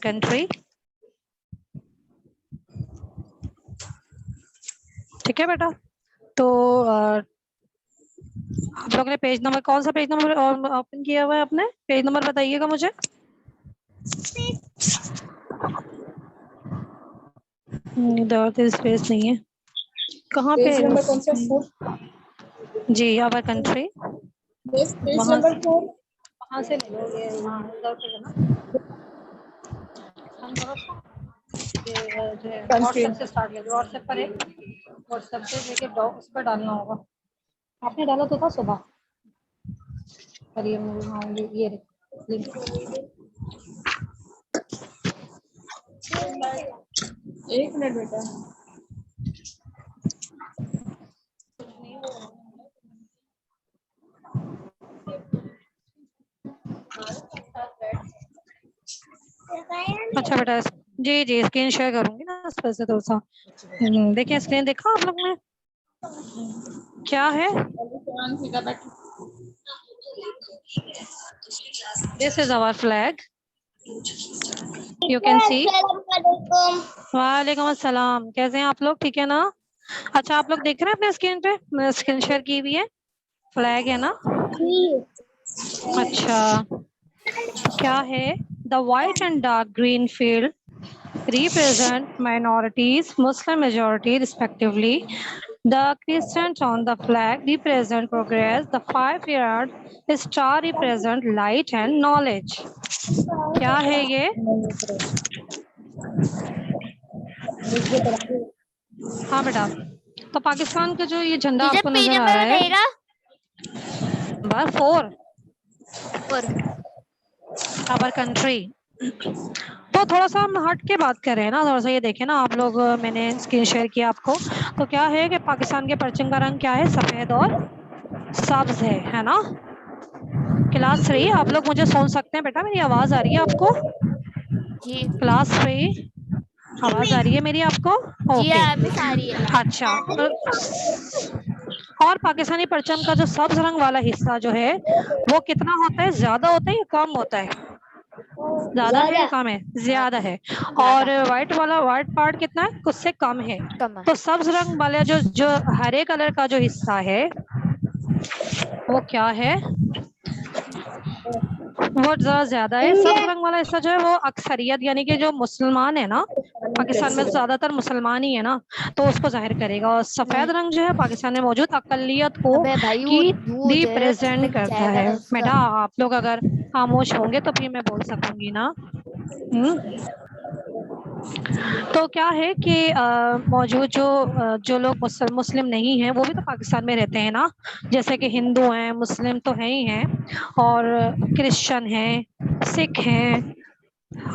country. ठीक है बेटा, तो आप लोग ने पेज नंबर, कौन सा पेज नंबर ओपन किया हुआ है आपने? पेज नंबर बताइएगा मुझे। इधर तो स्पेस नहीं है, कहाँ पे? पेज नंबर कौन सा? 4 जी, आवर कंट्री। पेज नंबर 4 वहाँ से ले लोगे, हाँ इधर पे है ना। हम थोड़ा सा ये जो है व्हाट्सएप से स्टार्ट कर दो। व्हाट्सएप पर एक व्हाट्सएप से लेके उस पर डालना होगा। आपने डाला तो था सुबह, पर ये हाँ ये लिंक। एक मिनट बेटा। अच्छा बेटा, जी जी स्क्रीन शेयर करूंगी ना इस पर से थोड़ा सा। देखिए स्क्रीन देखा आप लोग ने क्या है? This is our flag, you can see. वालेकुम अस्सलाम, कैसे हैं आप लोग? ठीक है ना? अच्छा आप लोग देख रहे हैं अपने स्क्रीन पे, मैंने स्क्रीन शेयर की हुई है, फ्लैग है ना? अच्छा क्या है? The white and dark green field represent minorities, Muslim majority respectively. The crescent on the flag represent progress. The 5-yard star represent light and knowledge. क्या है ये? हाँ बेटा, तो पाकिस्तान का जो ये झंडा आपको नजर आ रहा है, बस 4 आवर कंट्री। तो थोड़ा सा हम हट के बात कर रहे हैं ना, थोड़ा सा ये देखें ना आप लोग, मैंने स्क्रीन शेयर किया आपको। तो क्या है कि पाकिस्तान के परचम का रंग क्या है? सफेद और सब्ज है ना? क्लास 3 आप लोग मुझे सुन सकते हैं बेटा? मेरी आवाज आ रही है आपको? जी क्लास 3 आवाज आ रही है मेरी आपको? ओके अच्छा। और पाकिस्तानी परचम का जो सब्ज रंग वाला हिस्सा जो है वो कितना होता है? ज्यादा होता है या कम होता है? ज्यादा है या कम है? ज्यादा है। और व्हाइट वाला व्हाइट पार्ट कितना है? उससे कम है। तो सब्ज रंग वाला जो हरे कलर का जो हिस्सा है वो क्या है? वो ज्यादा है। सब्ज रंग वाला हिस्सा जो है वो अक्सरियत, यानी कि जो मुसलमान है ना, पाकिस्तान में ज्यादातर मुसलमान ही है ना, तो उसको जाहिर करेगा। और सफेद रंग जो है पाकिस्तान में मौजूद अकलियत को रिप्रेजेंट करता है। बेटा आप लोग अगर खामोश होंगे तो फिर मैं बोल सकूंगी ना। तो क्या है कि मौजूद जो लोग मुस्लिम नहीं हैं वो भी तो पाकिस्तान में रहते हैं ना, जैसे कि हिंदू हैं, मुस्लिम तो हैं ही हैं, और क्रिश्चियन हैं, सिख हैं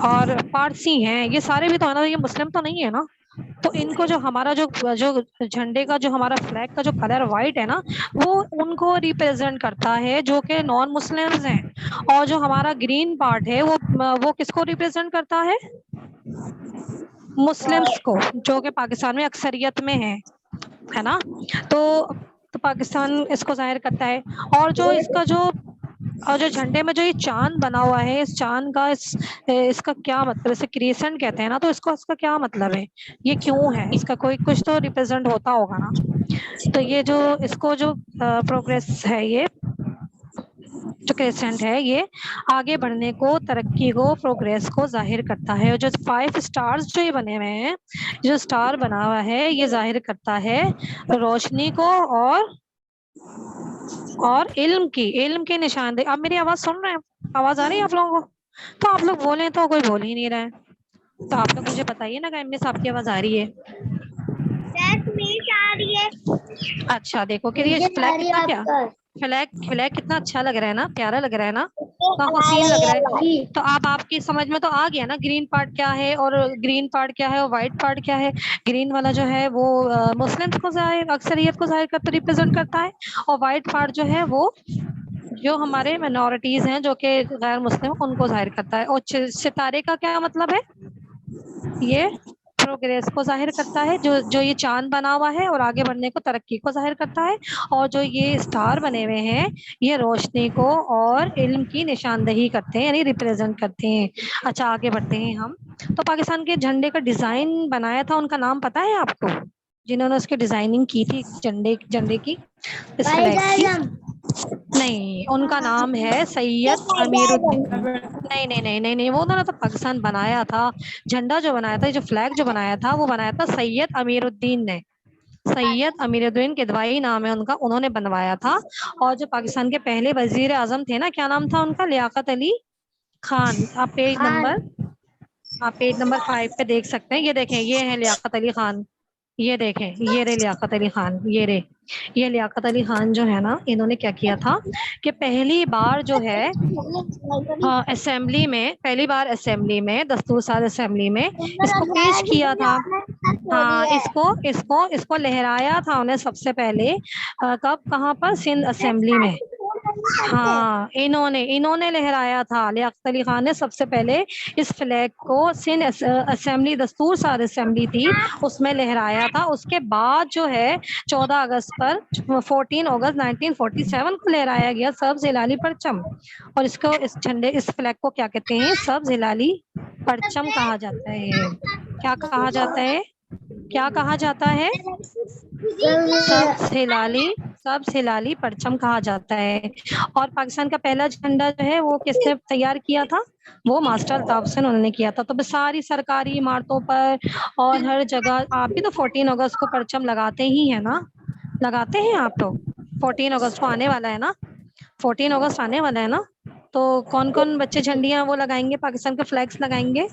और पारसी हैं, ये सारे भी तो है ना, ये मुस्लिम तो नहीं है ना। तो इनको जो हमारा जो झंडे का जो हमारा फ्लैग का जो कलर व्हाइट है ना, वो उनको रिप्रेजेंट करता है जो कि नॉन मुस्लिम्स हैं। और जो हमारा ग्रीन पार्ट है वो किसको रिप्रेजेंट करता है? मुस्लिम्स को, जो कि पाकिस्तान में अक्सरियत में है ना। तो पाकिस्तान इसको जाहिर करता है। और जो इसका जो झंडे में जो ये चांद बना हुआ है, इस चांद का इसका क्या मतलब? इसे क्रिसेंट कहते हैं ना, तो इसका क्या मतलब है? ये क्यों है? इसका कोई कुछ तो रिप्रेजेंट होता होगा ना। तो ये जो इसको जो प्रोग्रेस है, ये जो क्रेसेंट है ये आगे बढ़ने को, तरक्की को, प्रोग्रेस को जाहिर करता है। और जो 5 स्टार्स जो ये बने हुए हैं, जो स्टार बना हुआ है, ये जाहिर करता है रोशनी को और इल्म की निशानदेही। आप मेरी आवाज सुन रहे हैं? आवाज आ रही है आप लोगों को? तो आप लोग बोले तो कोई बोल ही नहीं रहा है। तो आप लोग मुझे बताइए ना कि मिस आपकी आवाज आ रही है? अच्छा देखो कि ये फ्लैग कितना क्या फ्लैग कितना अच्छा लग रहा है ना, प्यारा लग रहा है ना, तो हसीन लग रहा है। तो आप आपकी समझ में तो आ गया ना ग्रीन पार्ट क्या है और ग्रीन पार्ट क्या है और व्हाइट पार्ट क्या है। ग्रीन वाला जो है वो मुस्लिम्स को अक्सरियत को जाहिर करता, रिप्रेजेंट करता है। और व्हाइट पार्ट जो है वो जो हमारे माइनॉरिटीज हैं जो कि गैर मुस्लिम, उनको जाहिर करता है। और सितारे का क्या मतलब है? ये प्रोग्रेस को जाहिर करता है, जो ये चांद बना हुआ है, और आगे बढ़ने को, तरक्की को जाहिर करता है। और जो ये स्टार बने हुए हैं ये रोशनी को और इल्म की निशानदही करते हैं, यानी रिप्रेजेंट करते हैं। अच्छा, आगे बढ़ते हैं हम। तो पाकिस्तान के झंडे का डिजाइन बनाया था, उनका नाम पता है आपको, जिन्होंने उसकी डिजाइनिंग की थी झंडे की, इस फ्लैग की? नहीं, उनका नाम है सैयद अमीरुद्दीन। नहीं नहीं नहीं नहीं नहीं, वो उन्होंने तो पाकिस्तान बनाया था। झंडा जो बनाया था, जो फ्लैग जो बनाया था, वो बनाया था सैयद अमीरुद्दीन ने। सैयद अमीरुद्दीन किदवाई नाम है उनका, उन्होंने बनवाया था। और जो पाकिस्तान के पहले वजीर आजम थे ना, क्या नाम था उनका? लियाकत अली खान। आप पेज नंबर 5 पे देख सकते हैं। ये देखें, ये है लियाकत अली खान। ये देखें, ये रे लियाकत अली खान, ये लियाकत अली खान जो है ना, इन्होंने क्या किया था कि पहली बार जो है असेंबली में, दस्तूर साज असेंबली में इसको पेश किया था। हाँ, इसको लहराया था उन्हें सबसे पहले, कब, कहाँ पर? सिंध असेंबली में। हाँ, इन्होंने लहराया था। लियाकत अली खान ने सबसे पहले इस फ्लैग को सिंध असेंबली, दस्तूर साज असेंबली थी, उसमें लहराया था। उसके बाद जो है 14 अगस्त पर, 14 अगस्त 1947 को लहराया गया सब्ज हिलाली परचम। और इसको, इस झंडे, इस फ्लैग को क्या कहते हैं? सब्ज हिलाली परचम कहा जाता है। क्या कहा जाता है? क्या कहा जाता है? सब्ज हिलाली परचम कहा जाता है। और पाकिस्तान का पहला झंडा जो है वो किसने तैयार किया था? वो मास्टर अल्ताफ हुसैन उन्होंने किया था। तो सारी सरकारी इमारतों पर और हर जगह, आप भी तो 14 अगस्त को परचम लगाते ही है ना? लगाते हैं आप लोग? 14 अगस्त को आने वाला है ना, 14 अगस्त आने वाला है ना, तो कौन कौन बच्चे झंडियां वो लगाएंगे, पाकिस्तान के फ्लैग्स लगाएंगे?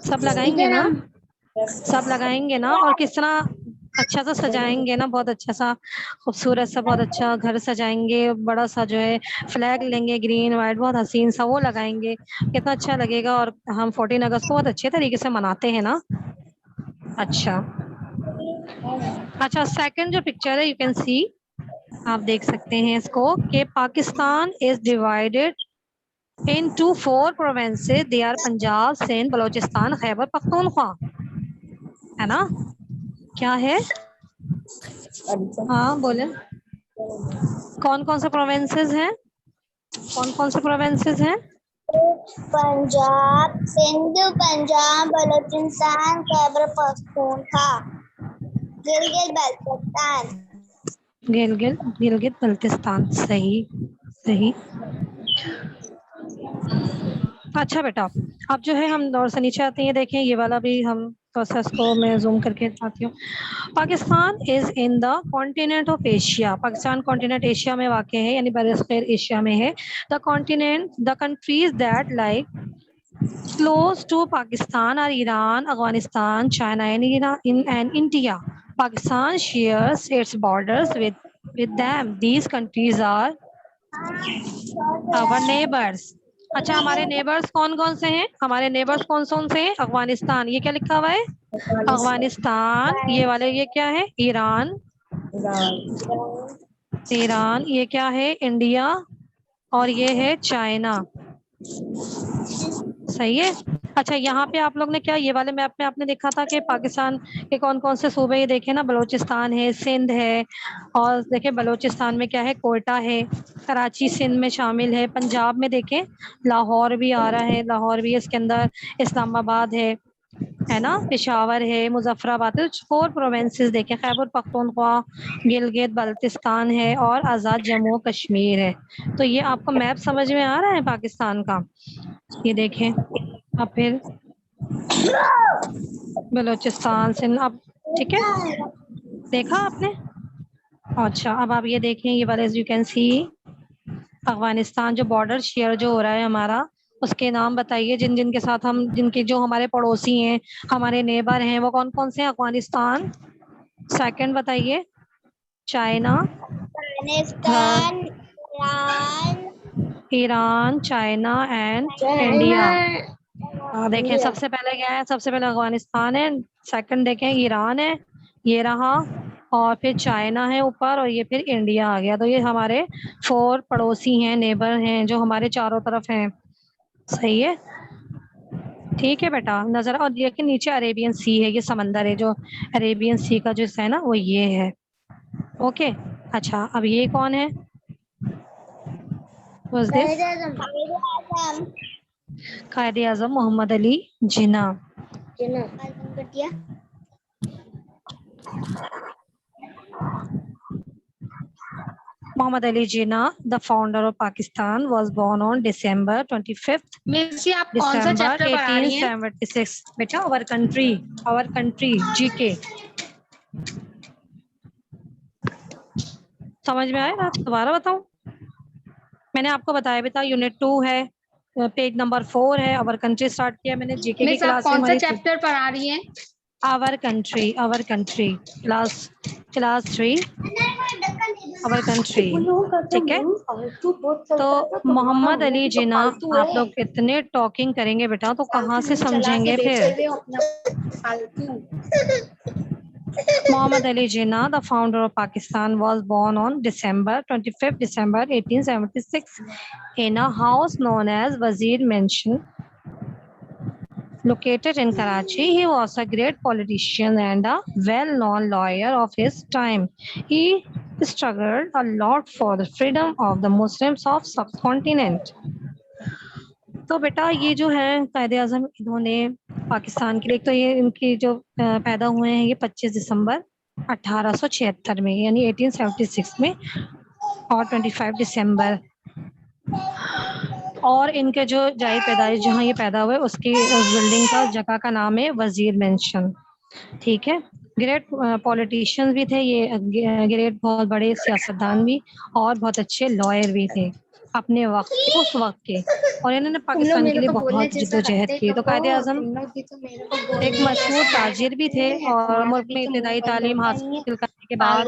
सब लगाएंगे ना? सब लगाएंगे ना? और किस तरह अच्छा सा सजाएंगे ना, बहुत अच्छा सा, खूबसूरत सा, बहुत अच्छा घर सजाएंगे, बड़ा सा जो है फ्लैग लेंगे, ग्रीन वाइट, बहुत हसीन सा वो लगाएंगे, कितना अच्छा लगेगा। और हम 14 अगस्त को बहुत अच्छे तरीके से मनाते हैं ना। अच्छा अच्छा, सेकंड जो पिक्चर है, यू कैन सी, आप देख सकते हैं इसको, कि Pakistan is divided into 4 provinces. They are Punjab, Sindh, Balochistan, Khyber Pakhtunkhwa, है ना? क्या है? हाँ बोले, कौन कौन से प्रोविंसेस हैं? कौन कौन से प्रोविंसेस हैं? पंजाब, सिंध, पंजाब, बलूचिस्तान, खैबर पख्तूनख्वा, गिलगित बल्तिस्तान। गिलगित बल्तिस्तान, सही सही। अच्छा बेटा, अब जो है हम और से नीचे आते हैं, देखें ये वाला भी हम प्रोसेस को मैं जूम करके आती हूँ। Pakistan is in the continent of Asia. Pakistan continent Asia में वाक़ है, यानी बरसग़ीर एशिया में है। The continent, the countries that like close to Pakistan are Iran, Afghanistan, China, and India. Pakistan shares its borders with them. These countries are our neighbors. अच्छा, हमारे neighbours कौन कौन से हैं? हमारे नेबर्स कौन कौन से हैं? अफगानिस्तान, ये क्या लिखा हुआ है? अफगानिस्तान। ये वाले, ये क्या है? ईरान। ये क्या है? इंडिया। और ये है चाइना। सही है। अच्छा, यहाँ पे आप लोग ने क्या, ये वाले मैप में आपने देखा था कि पाकिस्तान के कौन कौन से सूबे, ये देखे ना, बलूचिस्तान है, सिंध है, और देखे बलूचिस्तान में क्या है? कोयटा है, कराची सिंध में शामिल है। पंजाब में देखें लाहौर भी आ रहा है, लाहौर भी, इसके अंदर इस्लामाबाद है ना, पेशावर है, मुजफ्फराबाद है। 4 प्रोविंसेस देखें, खैबर पख्तूनख्वा, गिलगित बल्तिस्तान है, और आज़ाद जम्मू कश्मीर है। तो ये आपको मैप समझ में आ रहा है पाकिस्तान का? ये देखें। अब फिर बलूचिस्तान सिंध, अब ठीक है, देखा आपने? अच्छा, अब आप ये देखें, ये वाले, यू कैन सी, अफगानिस्तान जो बॉर्डर शेयर जो हो रहा है हमारा, उसके नाम बताइए, जिन जिन के साथ हम, जिनके जो हमारे पड़ोसी हैं, हमारे नेबर हैं, वो कौन कौन से हैं? अफगानिस्तान, सेकंड बताइए, China, Afghanistan, Iran, China and India. देखें, सबसे पहले क्या है? सबसे पहले अफगानिस्तान है, सेकंड देखें ईरान है, ये रहा, और फिर चाइना है ऊपर, और ये फिर इंडिया आ गया। तो ये हमारे 4 पड़ोसी हैं, नेबर हैं, जो हमारे चारों तरफ हैं। सही है, ٹھیک ہے بیٹا نظر اور یہ کہ نیچے عربین سی ہے یہ سمندر ہے جو عربین سی کا جو ہے نا وہ یہ ہے اوکے اچھا اب یہ کون ہے قائد اعظم محمد علی جناح محمد Ali Jinnah the founder of Pakistan was born on December 25th مس جی آپ کون سا December چیپٹر پڑھا رہی ہیں 1876 بیٹا our country GK سمجھ میں آئے آپ دوبارہ بتاؤں میں نے آپ کو بتایا بیٹا یونٹ 2 ہے پیج نمبر 4 ہے our country اسٹارٹ کیا میں نے جی کے کی مس آپ کلاس میں کون سا ہماری چیپٹر پڑھا رہی ہیں our country class 3 our country ٹھیک ہے تو محمد علی جناح آپ لوگ اتنے ٹاکنگ کریں گے بیٹا تو کہاں سے سمجھیں گے پھر محمد Ali Jinnah the founder of Pakistan was born on December 1876 in a house known as Wazir Mansion located in Karachi. He was a great politician and a well-known lawyer of his time. He struggled a lot for the freedom of the Muslims of subcontinent. تو بیٹا یہ جو ہے قائد اعظم انہوں نے پاکستان کے لیے تو یہ ان کی جو پیدا ہوئے ہیں یہ 25 دسمبر 1876 میں یعنی 1876 میں اور 25 دسمبر اور ان کے جو جائے پیدائش جہاں یہ پیدا ہوئے اس کی بلڈنگ کا جگہ کا نام ہے وزیر مینشن ٹھیک ہے گریٹ پولیٹیشین بھی تھے یہ گریٹ بہت بڑے سیاستدان بھی اور بہت اچھے لائر بھی تھے اپنے وقت کے اس وقت کے اور انہوں نے پاکستان کے لیے بہت جدوجہد کی تو قائد اعظم ایک مشہور تاجر بھی تھے اور ملک میں ابتدائی تعلیم حاصل کرنے کے بعد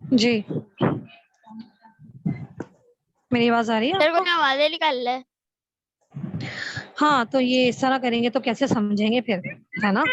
جی میری آواز آ رہی ہے ہاں تو یہ اس طرح کریں گے تو کیسے سمجھیں گے پھر ہے نا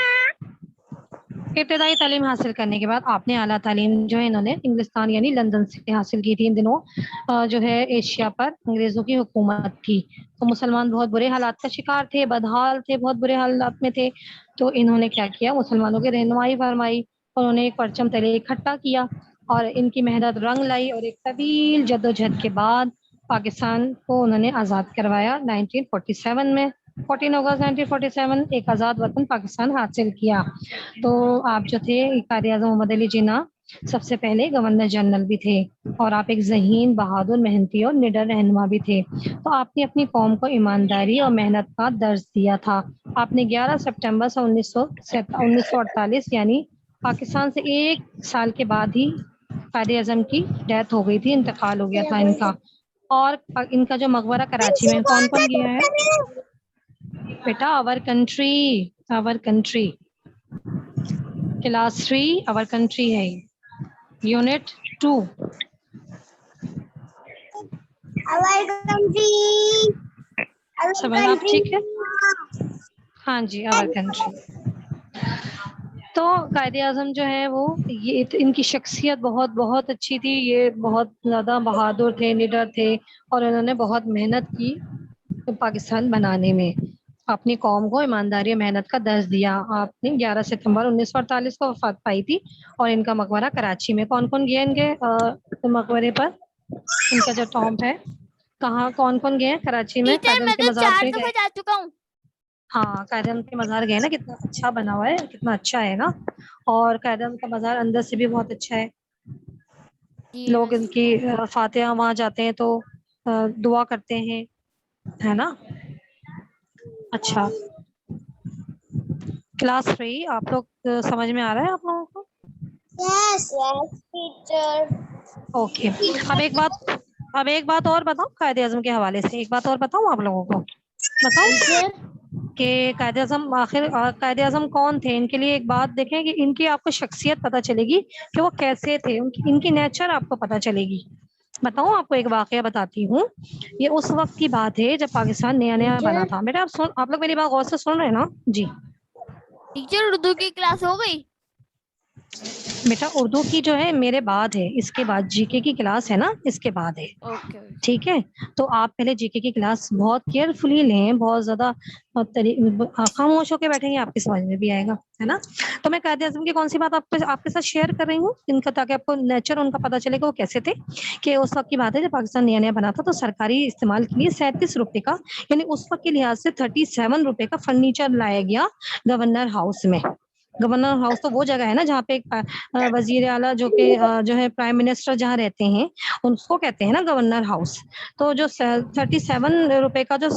ابتدائی تعلیم حاصل کرنے کے بعد آپ نے اعلیٰ تعلیم جو ہے انہوں نے انگلستان یعنی لندن سے حاصل کی تھی ان دنوں جو ہے ایشیا پر انگریزوں کی حکومت تھی تو مسلمان بہت برے حالات کا شکار تھے بدحال تھے بہت برے حالات میں تھے تو انہوں نے کیا کیا مسلمانوں کی رہنمائی فرمائی انہوں نے ایک پرچم تلے اکٹھا کیا اور ان کی محنت رنگ لائی اور ایک طویل جدوجہد کے بعد پاکستان کو انہوں نے آزاد کروایا 1947 میں 14 اگست 1947 ایک آزاد وطن پاکستان حاصل کیا تو آپ جو تھے قائد اعظم محمد علی جناح سب سے پہلے گورنر جنرل بھی تھے اور آپ ایک ذہین بہادر محنتی اور نڈر رہنما بھی تھے تو آپ نے اپنی قوم کو ایمانداری اور محنت کا درس دیا تھا آپ نے 11 سپٹمبر 1948 یعنی پاکستان سے ایک سال کے بعد ہی قائد اعظم کی ڈیتھ ہو گئی تھی انتقال ہو گیا تھا ان کا اور ان کا جو مقبرہ کراچی میں کون کون گیا ہے بیٹا our country class 3 our country ہے یونٹ 2 سمجھ آپ ٹھیک ہے ہاں جی our country تو قائد اعظم جو ہے وہ یہ ان کی شخصیت بہت بہت اچھی تھی یہ بہت زیادہ بہادر تھے نڈر تھے اور انہوں نے بہت محنت کی پاکستان بنانے میں اپنی قوم کو ایمانداری اور محنت کا درس دیا آپ نے 11 ستمبر 1948 کو وفات پائی تھی اور ان کا مقبرہ کراچی میں کون کون گیا ان کے مقبرے پر ان کا جو ٹامب ہے کہاں کون کون گئے کراچی میں قائد اعظم کے مزار پہ گئے جا چکا ہوں ہاں قائد اعظم کے مزار گئے نا کتنا اچھا بنا ہوا ہے کتنا اچھا ہے نا اور قائد اعظم کا مزار اندر سے بھی بہت اچھا ہے لوگ ان کی فاتحہ وہاں جاتے ہیں تو دعا کرتے ہیں ہے نا اچھا کلاس 3 آپ لوگ سمجھ میں آ رہا ہے آپ لوگوں کو Yes, teacher. اوکے اب ایک بات اور بتاؤں قائد اعظم کے حوالے سے ایک بات اور بتاؤں آپ لوگوں کو بتاؤں کہ قائد اعظم آخر قائد اعظم کون تھے ان کے لیے ایک بات دیکھیں کہ ان کی آپ کو شخصیت پتہ چلے گی کہ وہ کیسے تھے ان کی نیچر آپ کو پتہ چلے گی بتاؤں آپ کو ایک واقعہ بتاتی ہوں یہ اس وقت کی بات ہے جب پاکستان نیا نیا بنا تھا بیٹا آپ لوگ میری بات غور سے سن رہے ہیں نا جی ٹیچر اردو کی کلاس ہو گئی بیٹا اردو کی جو ہے میرے بعد ہے، اس کے بعد جی کے کی کلاس ہے نا، اس کے بعد ہے. اوکے ٹھیک ہے، تو آپ پہلے جی کے کی کلاس بہت کیئرفلی لیں، بہت زیادہ خاموش ہو کے بیٹھیں گے، آپ کی سمجھ میں بھی آئے گا، ہے نا. تو میں قائد اعظم کی کون سی بات آپ کے ساتھ شیئر کر رہی ہوں ان کا، تاکہ آپ کو نیچر ان کا پتہ چلے کہ وہ کیسے تھے. کہ اس وقت کی بات ہے جب پاکستان نیا نیا بنا تھا، تو سرکاری استعمال کے لیے 37 روپے کا، یعنی اس وقت کے لحاظ سے 37 روپے کا فرنیچر لایا گیا گورنر ہاؤس میں. گورنر ہاؤس تو وہ جگہ ہے نا جہاں پہ ایک وزیر اعلیٰ جو کہ جو ہے پرائم منسٹر جہاں رہتے ہیں، اس کو کہتے ہیں نا گورنر ہاؤس. تو جو 37 روپے کا جو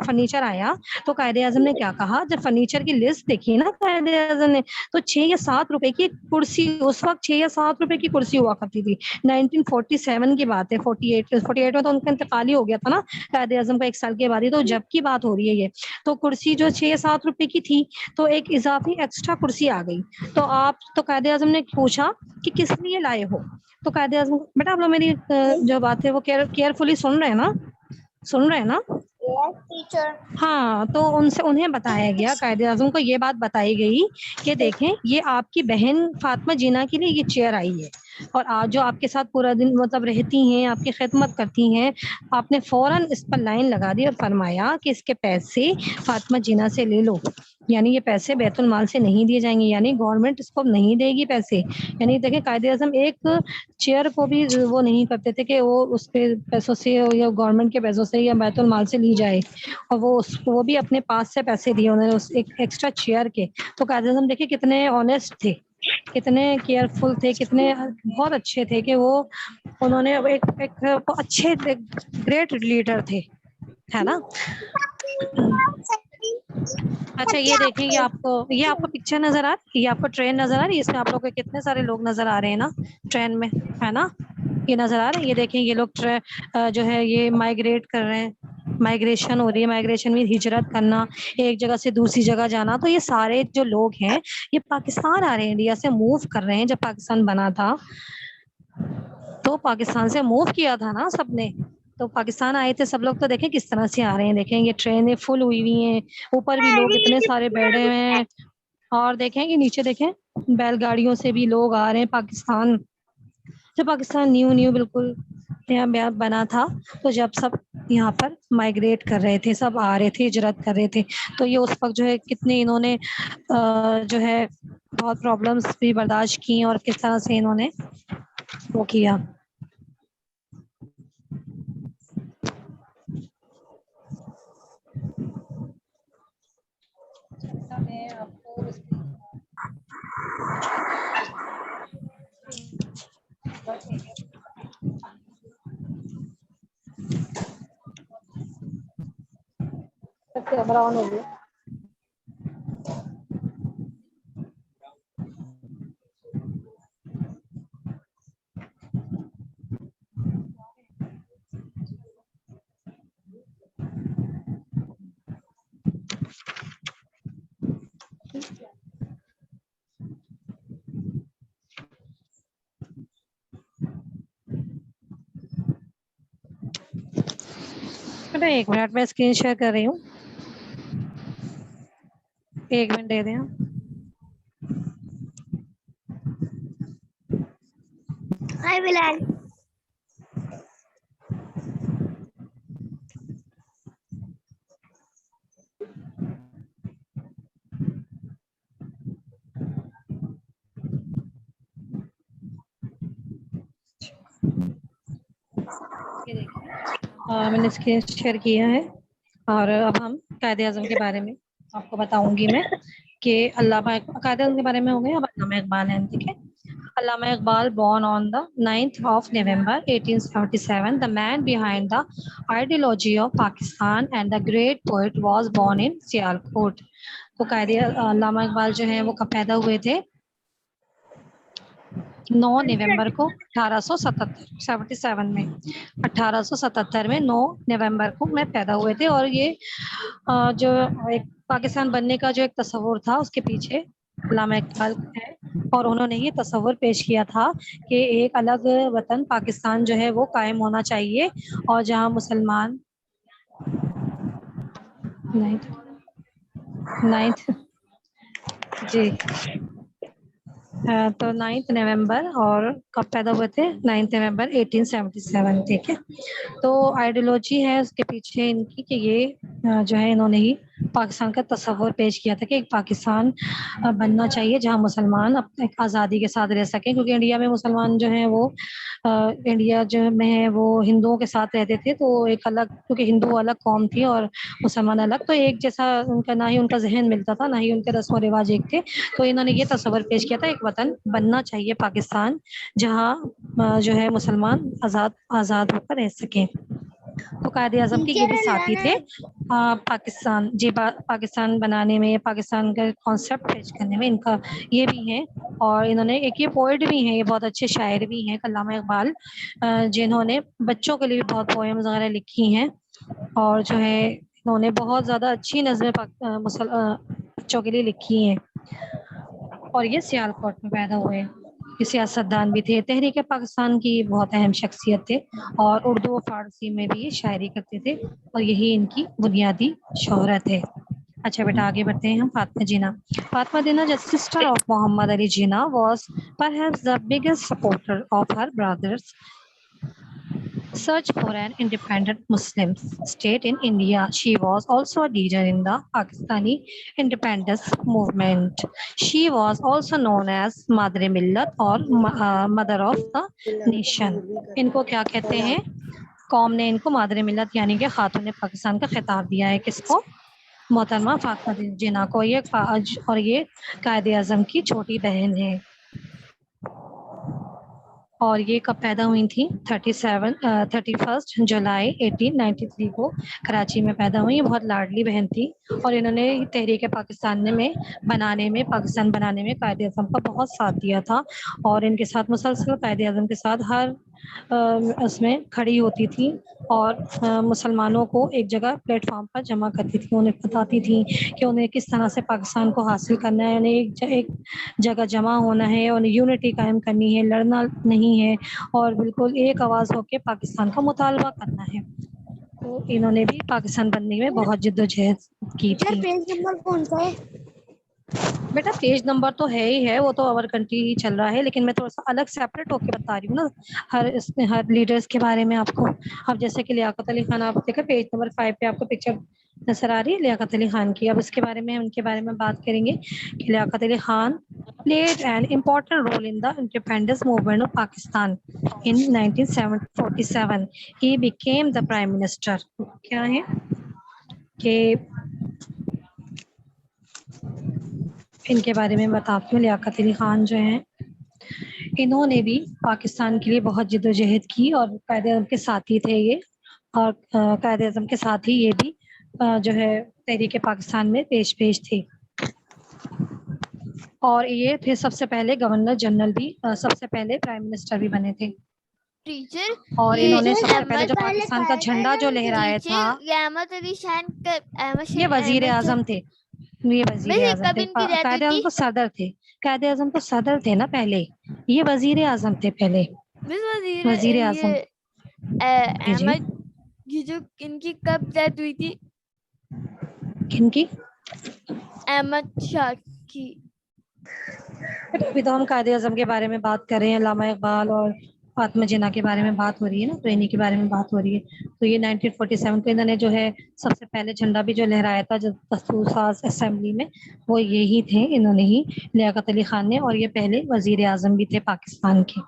فرنیچر آیا، تو قائد اعظم نے کیا کہا، جب فرنیچر کی لسٹ دیکھی نا قائد اعظم نے، تو 6 یا 7 روپے کی کرسی، اس وقت 6 یا 7 روپے کی کرسی ہوا کرتی تھی. 1947 کی بات ہے، 48 میں تو ان کا انتقال ہی ہو گیا تھا نا قائد اعظم کا 1 سال کے بعد ہی. تو جب کی بات ہو رہی ہے یہ، تو کرسی جو 6 یا 7 روپے کی تھی، تو ایک اضافی ایکسٹرا کرسی آ گئی. تو قائد اعظم نے پوچھا کہ کس لیے لائے ہو. تو قائد اعظم، بیٹا آپ لوگ میری جو بات ہے وہ کیئرفلی سن رہے ہیں نا، سن رہے ہیں نا؟ Yes, teacher. ہاں، تو انہیں بتایا گیا، قائد اعظم کو یہ بات بتائی گئی کہ دیکھیں یہ آپ کی بہن فاطمہ جینا کے لیے یہ چیئر آئی ہے، اور آج جو آپ کے ساتھ پورا دن مطلب رہتی ہیں، آپ کی خدمت کرتی ہیں، آپ نے فوراً اس پر لائن لگا دی اور فرمایا کہ اس کے پیسے فاطمہ جینا سے لے لو. یعنی یہ پیسے بیت المال سے نہیں دیے جائیں گے، یعنی گورنمنٹ اس کو نہیں دے گی پیسے. یعنی دیکھیں قائد اعظم ایک چیئر کو بھی وہ نہیں کرتے تھے کہ وہ اس کے پیسوں سے یا گورنمنٹ کے پیسوں سے یا بیت المال سے لی جائے، اور وہ بھی اپنے پاس سے پیسے دیے انہوں نے اس ایک ایکسٹرا چیئر کے. تو قائد اعظم دیکھیں کتنے آنیسٹ تھے، کتنے کیئرفل تھے، کتنے بہت اچھے تھے کہ وہ انہوں نے ایک اچھے گریٹ لیڈر تھے، ہے نا. اچھا یہ دیکھیں، یہ آپ کو پکچر نظر آ رہی ہے، یہ آپ کو ٹرین نظر آ رہی ہے، اس میں آپ لوگ کو کتنے سارے لوگ نظر آ رہے ہیں نا ٹرین میں، ہے نا. یہ نظر آ رہے ہیں، یہ دیکھیں یہ لوگ جو ہے یہ مائگریٹ کر رہے ہیں، مائگریشن ہو رہی ہے. مائگریشن میں ہجرت کرنا، ایک جگہ سے دوسری جگہ جانا. تو یہ سارے جو لوگ ہیں یہ پاکستان آ رہے ہیں، انڈیا سے موو کر رہے ہیں. جب پاکستان بنا تھا تو پاکستان سے موو کیا تھا نا سب نے، تو پاکستان آئے تھے سب لوگ. تو دیکھیں کس طرح سے آ رہے ہیں، دیکھیں یہ ٹرینیں فل ہوئی ہوئی ہیں، اوپر بھی لوگ اتنے سارے بیٹھے ہوئے ہیں، اور دیکھیں کہ نیچے دیکھیں بیل گاڑیوں سے بھی لوگ آ رہے ہیں پاکستان. جب پاکستان نیو بالکل یہاں بنا تھا، تو جب سب یہاں پر مائگریٹ کر رہے تھے، سب آ رہے تھے، ہجرت کر رہے تھے. تو یہ اس وقت جو ہے کتنے انہوں نے جو ہے بہت پرابلمس بھی برداشت کی، اور کس طرح سے انہوں نے وہ کیا. میں آپ کو براؤن ہو گیا. ایک منٹ میں اسکرین شیئر کر رہی ہوں، 1 منٹ دے دیں. I will add. میں نے اسکرین شیئر کیا ہے، اور اب ہم قائد اعظم کے بارے میں آپ کو بتاؤں گی میں کہ علامہ قائد اعظم کے بارے میں ہو گئے. اب علامہ اقبال ہیں، ٹھیک ہے. علامہ Iqbal born on the 9th of November 1877, the man behind the ideology of Pakistan and the great poet was born in Sialkot. تو قائد علامہ اقبال جو ہیں وہ کب پیدا ہوئے تھے؟ 9 نومبر کو 1877 میں، 1877 میں 9 نومبر کو میں پیدا ہوئے تھے. اور یہ جو ایک پاکستان بننے کا جو ایک تصور تھا اس کے پیچھے علامہ اقبال ہے، اور انہوں نے یہ تصور پیش کیا تھا کہ ایک الگ وطن پاکستان جو ہے وہ قائم ہونا چاہیے، اور جہاں مسلمان نائنتھ جی تو 9 نومبر، اور کب پیدا ہوئے تھے؟ 9 نومبر 1877. ٹھیک ہے. تو آئیڈیولوجی ہے اس کے پیچھے ان کی کہ یہ جو ہے انہوں نے ہی پاکستان کا تصور پیش کیا تھا کہ ایک پاکستان بننا چاہیے جہاں مسلمان اپنے آزادی کے ساتھ رہ سکیں، کیونکہ انڈیا میں مسلمان جو ہیں وہ انڈیا جو میں ہے وہ ہندوؤں کے ساتھ رہتے تھے، تو ایک الگ، کیونکہ ہندو الگ قوم تھی اور مسلمان الگ، تو ایک جیسا ان کا نہ ہی ان کا ذہن ملتا تھا، نہ ہی ان کے رسم و رواج ایک تھے. تو انہوں نے یہ تصور پیش کیا تھا ایک وطن بننا چاہیے پاکستان جہاں جو ہے مسلمان آزاد ہو کر رہ سکیں. تو قائد اعظم کے یہ بھی ساتھی تھے پاکستان بنانے میں، پاکستان کا کانسیپٹ پیش کرنے میں ان کا یہ بھی ہے. اور انہوں نے ایک یہ پوئٹ بھی ہیں، یہ بہت اچھے شاعر بھی ہیں، علامہ اقبال، جنہوں نے بچوں کے لیے بھی بہت پوئمز وغیرہ لکھی ہیں، اور جو ہے انہوں نے بہت زیادہ اچھی نظمیں بچوں کے لیے لکھی ہیں. اور یہ سیالکوٹ میں پیدا ہوئے. یہ سیاستدان بھی تھے، تحریک پاکستان کی بہت اہم شخصیت تھے، اور اردو و فارسی میں بھی شاعری کرتے تھے، اور یہی ان کی بنیادی شہرت ہے. اچھا بیٹا آگے بڑھتے ہیں ہم. فاطمہ جناح. فاطمہ جناح جو sister of Muhammad Ali Jinnah was perhaps the biggest supporter of her brother's search for an independent Muslim state in India. She was also a leader in the Pakistani independence movement. She was also known as Madre Millat or Mother of the Nation. ان کو کیا کہتے ہیں؟ قوم نے ان کو مادر ملت یعنی کہ خاتون پاکستان کا خطاب دیا ہے. کس کو؟ محترمہ فاطمہ جناح کو. اور یہ قائد اعظم کی چھوٹی بہن ہے. اور یہ کب پیدا ہوئی تھی؟ 31 جولائی 1893 کو کراچی میں پیدا ہوئی. بہت لاڈلی بہن تھی، اور انہوں نے تحریک پاکستان میں پاکستان بنانے میں قائد اعظم کا بہت ساتھ دیا تھا، اور ان کے ساتھ مسلسل قائد اعظم کے ساتھ ہر اس میں کھڑی ہوتی تھی، اور مسلمانوں کو ایک جگہ پلیٹ فارم پر جمع کرتی تھی. انہیں بتاتی تھی کہ انہیں کس طرح سے پاکستان کو حاصل کرنا ہے، انہیں ایک جگہ جمع ہونا ہے، انہیں یونٹی قائم کرنی ہے، لڑنا نہیں ہے، اور بالکل ایک آواز ہو کے پاکستان کا مطالبہ کرنا ہے. تو انہوں نے بھی پاکستان بننے میں بہت جد و جہد کی تھی. پیج نمبر کون سا ہے؟ بیٹا پیج نمبر تو ہے ہی ہے، وہ تو اور کنٹری ہی چل رہا ہے، لیکن میں تھوڑا سا الگ سیپریٹ ہو کے بتا رہی ہوں نا ہر لیڈرز کے بارے میں آپ کو. اب جیسے کہ لیاقت علی خان، آپ دیکھیں پیج نمبر 5 پہ آپ کو پکچر نظر آ رہی ہے لیاقت علی خان کی. اب اس کے بارے میں ان کے بارے میں بات کریں گے کہ Liaquat Ali Khan played an important role in the independence movement of Pakistan. In 1947, he became the Prime Minister. کیا ہے کہ ان کے بارے میں بتاتی ہوں. لیاقت علی خان جو ہیں انہوں نے بھی پاکستان کے لیے بہت جد و جہد کی، اور قائد اعظم کے ساتھی تھے یہ، اور قائد اعظم کے ساتھ ہی یہ بھی جو ہے تحریک پاکستان میں پیش تھے. اور یہ پھر سب سے پہلے گورنر جنرل بھی، سب سے پہلے پرائم منسٹر بھی بنے تھے. ٹیچر اور انہوں نے سب سے پہلے جو احمد پاکستان کا جھنڈا جو لہرایا تھا، احمد علی شان یہ وزیر اعظم تھے. یہ وزیر اعظم تھے. قائد اعظم تو صدر تھے. قائد اعظم تو صدر تھے نا پہلے، یہ وزیر اعظم تھے پہلے. وزیر اعظم جی احمد یہ جو ان کی کب ڈیتھ ہوئی تھی؟ کن کی؟ احمد شاہ کی. ابھی تو ہم قائد اعظم کے بارے میں بات کر رہے ہیں، علامہ اقبال اور فاطمہ جناح کے بارے میں بات ہو رہی ہے نا، تو انہی کے بارے میں بات ہو رہی ہے. تو یہ 1947 کو انہوں نے جو ہے سب سے پہلے جھنڈا بھی جو لہرایا تھا جو دستور ساز اسمبلی میں، وہ یہی تھے، انہوں نے ہی، لیاقت علی خان نے. اور یہ پہلے وزیر اعظم بھی تھے پاکستان کے.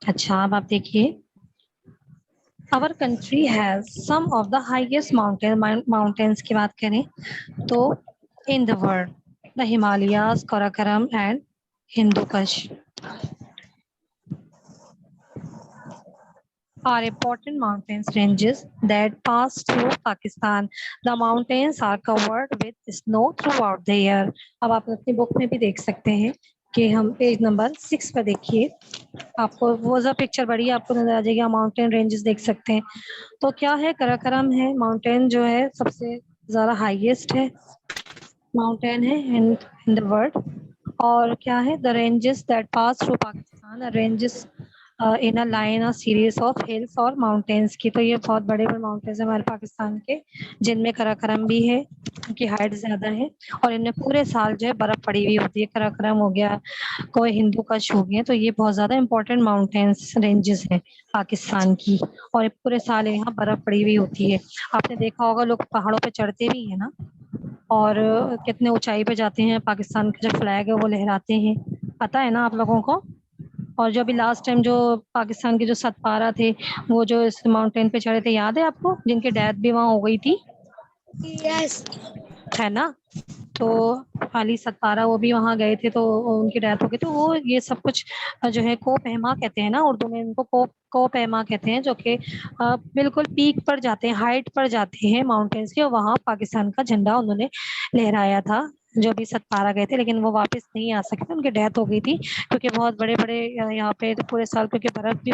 اچھا اب آپ دیکھیے، our country has some of the highest mountains کی بات کریں تو in the world, the Himalayas, Karakoram and Hindu Kush are important mountain ranges that pass through Pakistan. The mountains are covered with snow throughout the year. اب آپ اپنی بک میں بھی دیکھ سکتے ہیں کہ ہم پیج نمبر 6 پر دیکھیے، آپ کو وہ پکچر بڑی آپ کو نظر آ جائے گی. ماؤنٹین رینجز دیکھ سکتے ہیں. تو کیا ہے؟ کراکرم ہے ماؤنٹین جو ہے سب سے زیادہ ہائیسٹ ہے ماؤنٹین ہے in the world. اور کیا ہے؟ the ranges that pass through Pakistan, ranges in a line a series of hills और माउंटेन्स की। तो ये बहुत बड़े बड़े माउंटेन्स हैं हमारे पाकिस्तान के, जिनमें कराकरम भी है, उनकी हाइट ज्यादा है, और इनमें पूरे साल जो है बर्फ पड़ी हुई होती है। कराकरम हो गया, कोई हिंदू कश हो गया, तो ये बहुत ज्यादा इंपॉर्टेंट माउंटेन्स रेंजेस हैं पाकिस्तान की, और पूरे साल यहाँ बर्फ पड़ी हुई होती है। आपने देखा होगा लोग पहाड़ों पे चढ़ते भी हैं ना, और कितने ऊंचाई पे जाते हैं, पाकिस्तान का जो फ्लैग है वो लहराते हैं, पता है ना आप लोगों को। और जो अभी लास्ट टाइम जो पाकिस्तान के जो सतपारा थे, वो जो इस माउंटेन पे चढ़े थे, याद है आपको, जिनकी डेथ भी वहाँ हो गई थी, है ना। तो अली सतपारा वो भी वहाँ गए थे, तो उनकी डेथ हो गई। तो वो ये सब कुछ जो है को पहमा कहते हैं ना उर्दू में, इनको को पहमा कहते हैं, जो कि बिल्कुल पीक पर जाते हैं, हाइट पर जाते हैं माउंटेन्स के, और वहाँ पाकिस्तान का झंडा उन्होंने लहराया था जो भी सतपारा गए थे। लेकिन वो वापस नहीं आ सके थे, उनकी डेथ हो गई थी, क्योंकि बहुत बड़े बड़े यहाँ पे पूरे साल क्योंकि बर्फ भी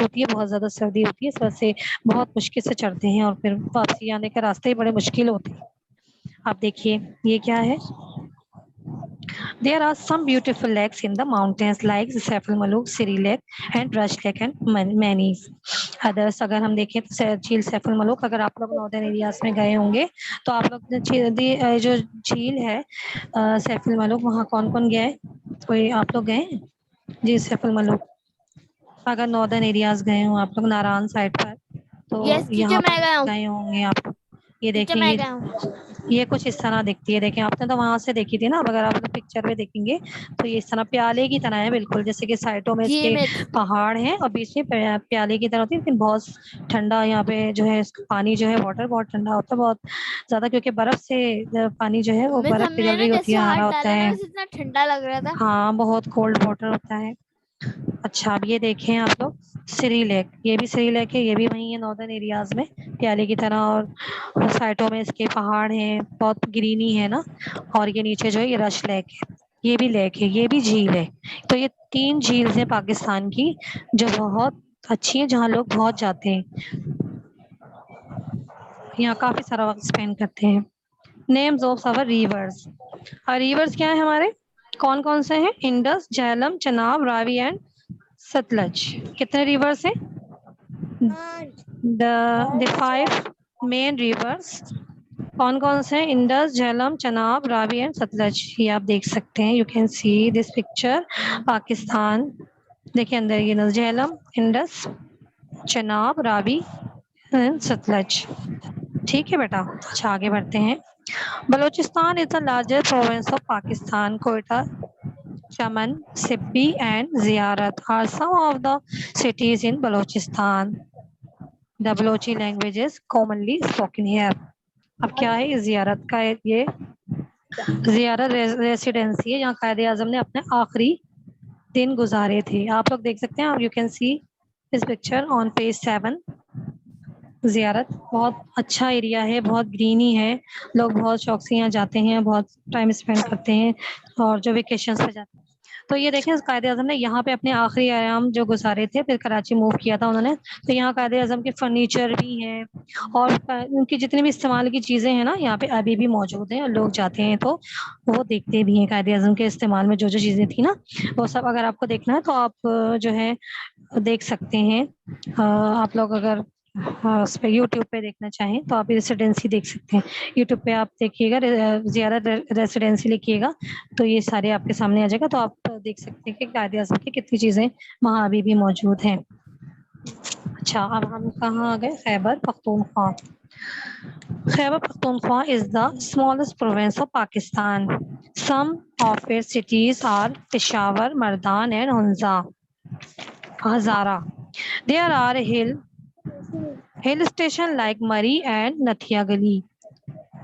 होती है, बहुत ज्यादा सर्दी होती है, इस वजह से बहुत मुश्किल से चढ़ते हैं, और फिर वापसी आने के रास्ते ही बड़े मुश्किल होते हैं। आप देखिए ये क्या है। There are some beautiful lakes in the mountains like Saiful Maluk, Siri Lake and Rush Lake and many others. अगर हम देखें तो झील सैफुल मलूक, अगर आप लोग नॉर्दर्न एरियाज में गए होंगे तो आप लोग जो झील है सैफुल मलूक, वहाँ कौन कौन गया है? कोई आप लोग गए हैं जी सैफुल मलूक? अगर नॉर्दर्न एरियाज गए हो आप लोग नारायण साइड पर, तो Yes, teacher, यहाँ मैं पर गया हूँ। गए होंगे आप लोग। ये टीचर देखें, मैं गया हूँ। ये कुछ इस तरह दिखती है। देखें आपने तो वहां से देखी थी ना, अब अगर आप पिक्चर में देखेंगे तो ये इस तरह प्याले की तरह है बिल्कुल, जैसे कि साइडों में जी इसके मिस। पहाड़ हैं और बीच में प्याले की तरह होती है, लेकिन बहुत ठंडा यहाँ पे जो है पानी जो है, वाटर बहुत ठंडा होता है, बहुत ज्यादा, क्योंकि बर्फ से पानी जो है वो मिस बर्फ हमने पिघल ना रही होती जैसे है, हाथ हरा होता डाला ना, है। बस इतना ठंडा लग रहा था। हाँ, बहुत कोल्ड वाटर होता है। अच्छा, अब ये देखें आप लोग श्री लेक, ये भी श्री लेक है, ये भी वही है नॉर्दर्न एरियाज में प्याले की तरह, और साइडों में इसके पहाड़ हैं, बहुत ग्रीनी है ना। और ये नीचे जो है ये रश लेक है, ये भी लेक है, ये भी झील है। तो ये 3 झील हैं पाकिस्तान की जो बहुत अच्छी है, जहाँ लोग बहुत जाते हैं, यहाँ काफी सारा वक्त स्पेंड करते हैं। Names of our rivers, rivers क्या है हमारे, कौन कौन से हैं? इंडस, झेलम, चनाब, रावी एंड सतलज। कितने रिवर्स हैं? द 5 मेन रिवर्स कौन कौन से हैं? इंडस, झेलम, चनाब, रावी एंड सतलज। ये आप देख सकते हैं, you can see this picture. Pakistan देखिए अंदर, ये झेलम, इंडस, चनाब, रावी एंड सतलज। ठीक है बेटा, अच्छा आगे बढ़ते हैं। Balochistan is the largest province of Pakistan. Quetta, Chaman, Sibi and जियारत are some of the cities in Balochistan. The Balochi language is commonly spoken here. अब क्या है, ये जियारत का है, ये जियारत रेसिडेंसी है, यहाँ कायदे आजम ने अपने आखिरी दिन गुजारे थे। आप लोग देख सकते हैं, आप you can see this picture on page 7। जियारत बहुत अच्छा एरिया है, बहुत ग्रीनी है, लोग बहुत शौक से यहाँ जाते हैं, बहुत टाइम स्पेंड करते हैं, और जो वेकेशंस पे जाते हैं। तो ये देखें, कायदे आजम ने यहाँ पे अपने आखिरी आयाम जो गुजारे थे, फिर कराची मूव किया था उन्होंने। तो यहाँ कायदे आजम के फर्नीचर भी हैं, और उनकी जितनी भी इस्तेमाल की चीज़ें हैं ना, यहाँ पे अभी भी मौजूद हैं, और लोग जाते हैं तो वो देखते भी हैं कायदे आजम के इस्तेमाल में जो जो चीज़ें थी ना, वो सब अगर आपको देखना है तो आप जो है देख सकते हैं। आप लोग अगर उस पर यूट्यूब पे देखना चाहें तो आप रेसिडेंसी देख सकते हैं। यूट्यूब पे आप देखिएगा, जियारत रेसिडेंसी लिखिएगा तो ये सारे आपके सामने आ जाएगा, तो आप देख सकते हैं कि कायदे आज़म की कितनी चीज़ें वहाँ अभी भी मौजूद हैं। अच्छा, अब हम कहाँ आ गए? Khyber Pakhtunkhwa. Khyber Pakhtunkhwa is the smallest province of Pakistan. Some of its cities are Peshawar, Mardan and Hazara. There are hill station like Murree and Nathia Gali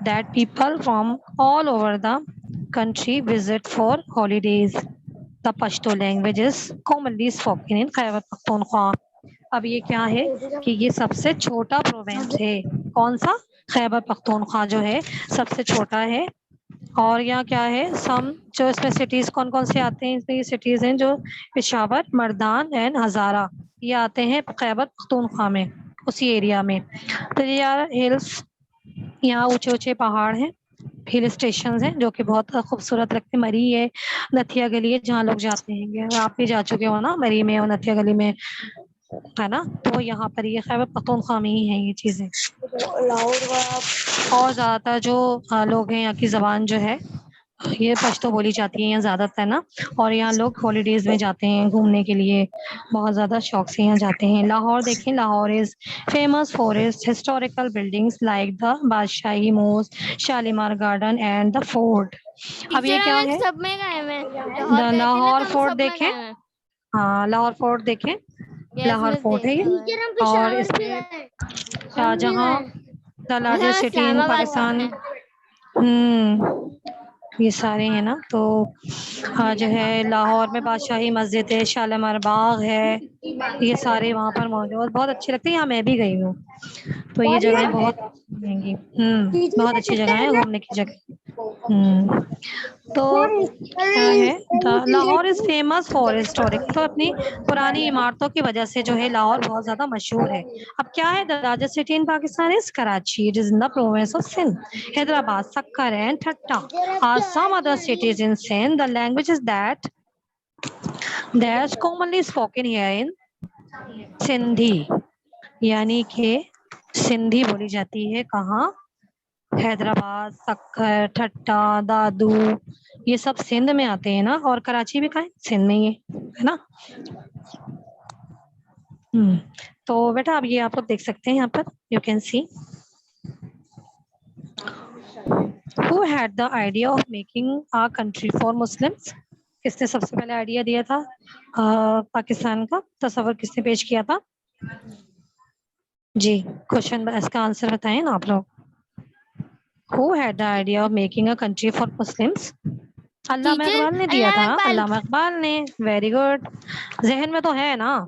that people from all over the country visit for holidays. The Pashto language is commonly spoken in Khyber Pakhtunkhwa. अब ये क्या है कि ये सबसे छोटा province है, कौन सा? खैबर पख्तूनख्वा जो है सबसे छोटा है। और यहाँ क्या है, सम जो इसमें सिटीज कौन कौन से आते हैं, इसमें ये सिटीज हैं जो पेशावर, मर्दान एंड हजारा, ये आते हैं खैबर पख्तूनख्वा में, उसी एरिया में। तो ये यार हिल्स, यहाँ ऊंचे ऊंचे पहाड़ हैं, ہل اسٹیشن ہیں جو کہ بہت خوبصورت لگتے ہیں. مری ہے, نتھیا گلی ہے جہاں لوگ جاتے ہیں. آپ بھی جا چکے ہو نا مری میں اور نتھیا گلی میں, ہے نا, تو یہاں پر یہ خیبر پختونخوا میں ہی ہیں یہ چیزیں. اور زیادہ تر جو لوگ ہیں یہاں کی زبان جو ہے یہ پشتو بولی جاتی ہے یہاں زیادہ تر نا, اور یہاں لوگ ہالیڈیز میں جاتے ہیں گھومنے کے لیے, بہت زیادہ شوق سے یہاں جاتے ہیں. لاہور دیکھیں, Lahore is famous for its historical buildings like the Badshahi mosque, Shalimar garden and the fort. اب یہ ٹیچر ہم کیا ایک ہے؟ سب میں گئے ہیں, لاہور دا گئے تھے نا لاہور تو ہم فورٹ سب میں دیکھیں, گئے ہیں. ہاں لاہور فورٹ دیکھیں, یس لاہور میں فورٹ ہے دیکھ یہ. کے اور اس میں شاہجہاں, دا ویسے ہم لارجسٹ سٹی ان اسلام آباد پاکستان. میں یہ سارے ہیں نا. تو جو ہے لاہور میں بادشاہی مسجد ہے, شالیمار باغ ہے, یہ سارے وہاں پر موجود, بہت اچھے لگتے ہیں. یہاں میں بھی گئی ہوں, تو یہ جگہیں بہت مہنگی, بہت اچھی جگہ ہے گھومنے کی جگہ. تو کیا ہے, Lahore is famous for historic, تو اپنی پرانی عمارتوں کی وجہ سے جو ہے لاہور بہت زیادہ مشہور ہے. اب کیا ہے, the largest city in Pakistan is Karachi, it is in the province of Sindh. Hyderabad, Sukkur and Thatta are some other cities in Sindh. The languages that's commonly spoken here in Sindhi, یعنی کہ سندھی بولی جاتی ہے کہاں, حیدرآباد, سکر, ٹھٹا, دادو, یہ سب سندھ میں آتے ہیں نا. اور کراچی بھی کہیں سندھ میں ہی ہے نا. تو بیٹا اب یہ آپ لوگ دیکھ سکتے ہیں یہاں پر, you can see who had the idea of making a country for Muslims. کس نے سب سے پہلے آئیڈیا دیا تھا پاکستان کا, تصور کس نے پیش کیا تھا؟ جی کوشچن اس کا آنسر بتائیں نا آپ لوگ. Who had the idea of making a country for Muslims? Allama teacher Iqbal نے دیا علامہ تھا, اقبال. علامہ اقبال نے. ویری گڈ, ذہن میں تو ہے نا.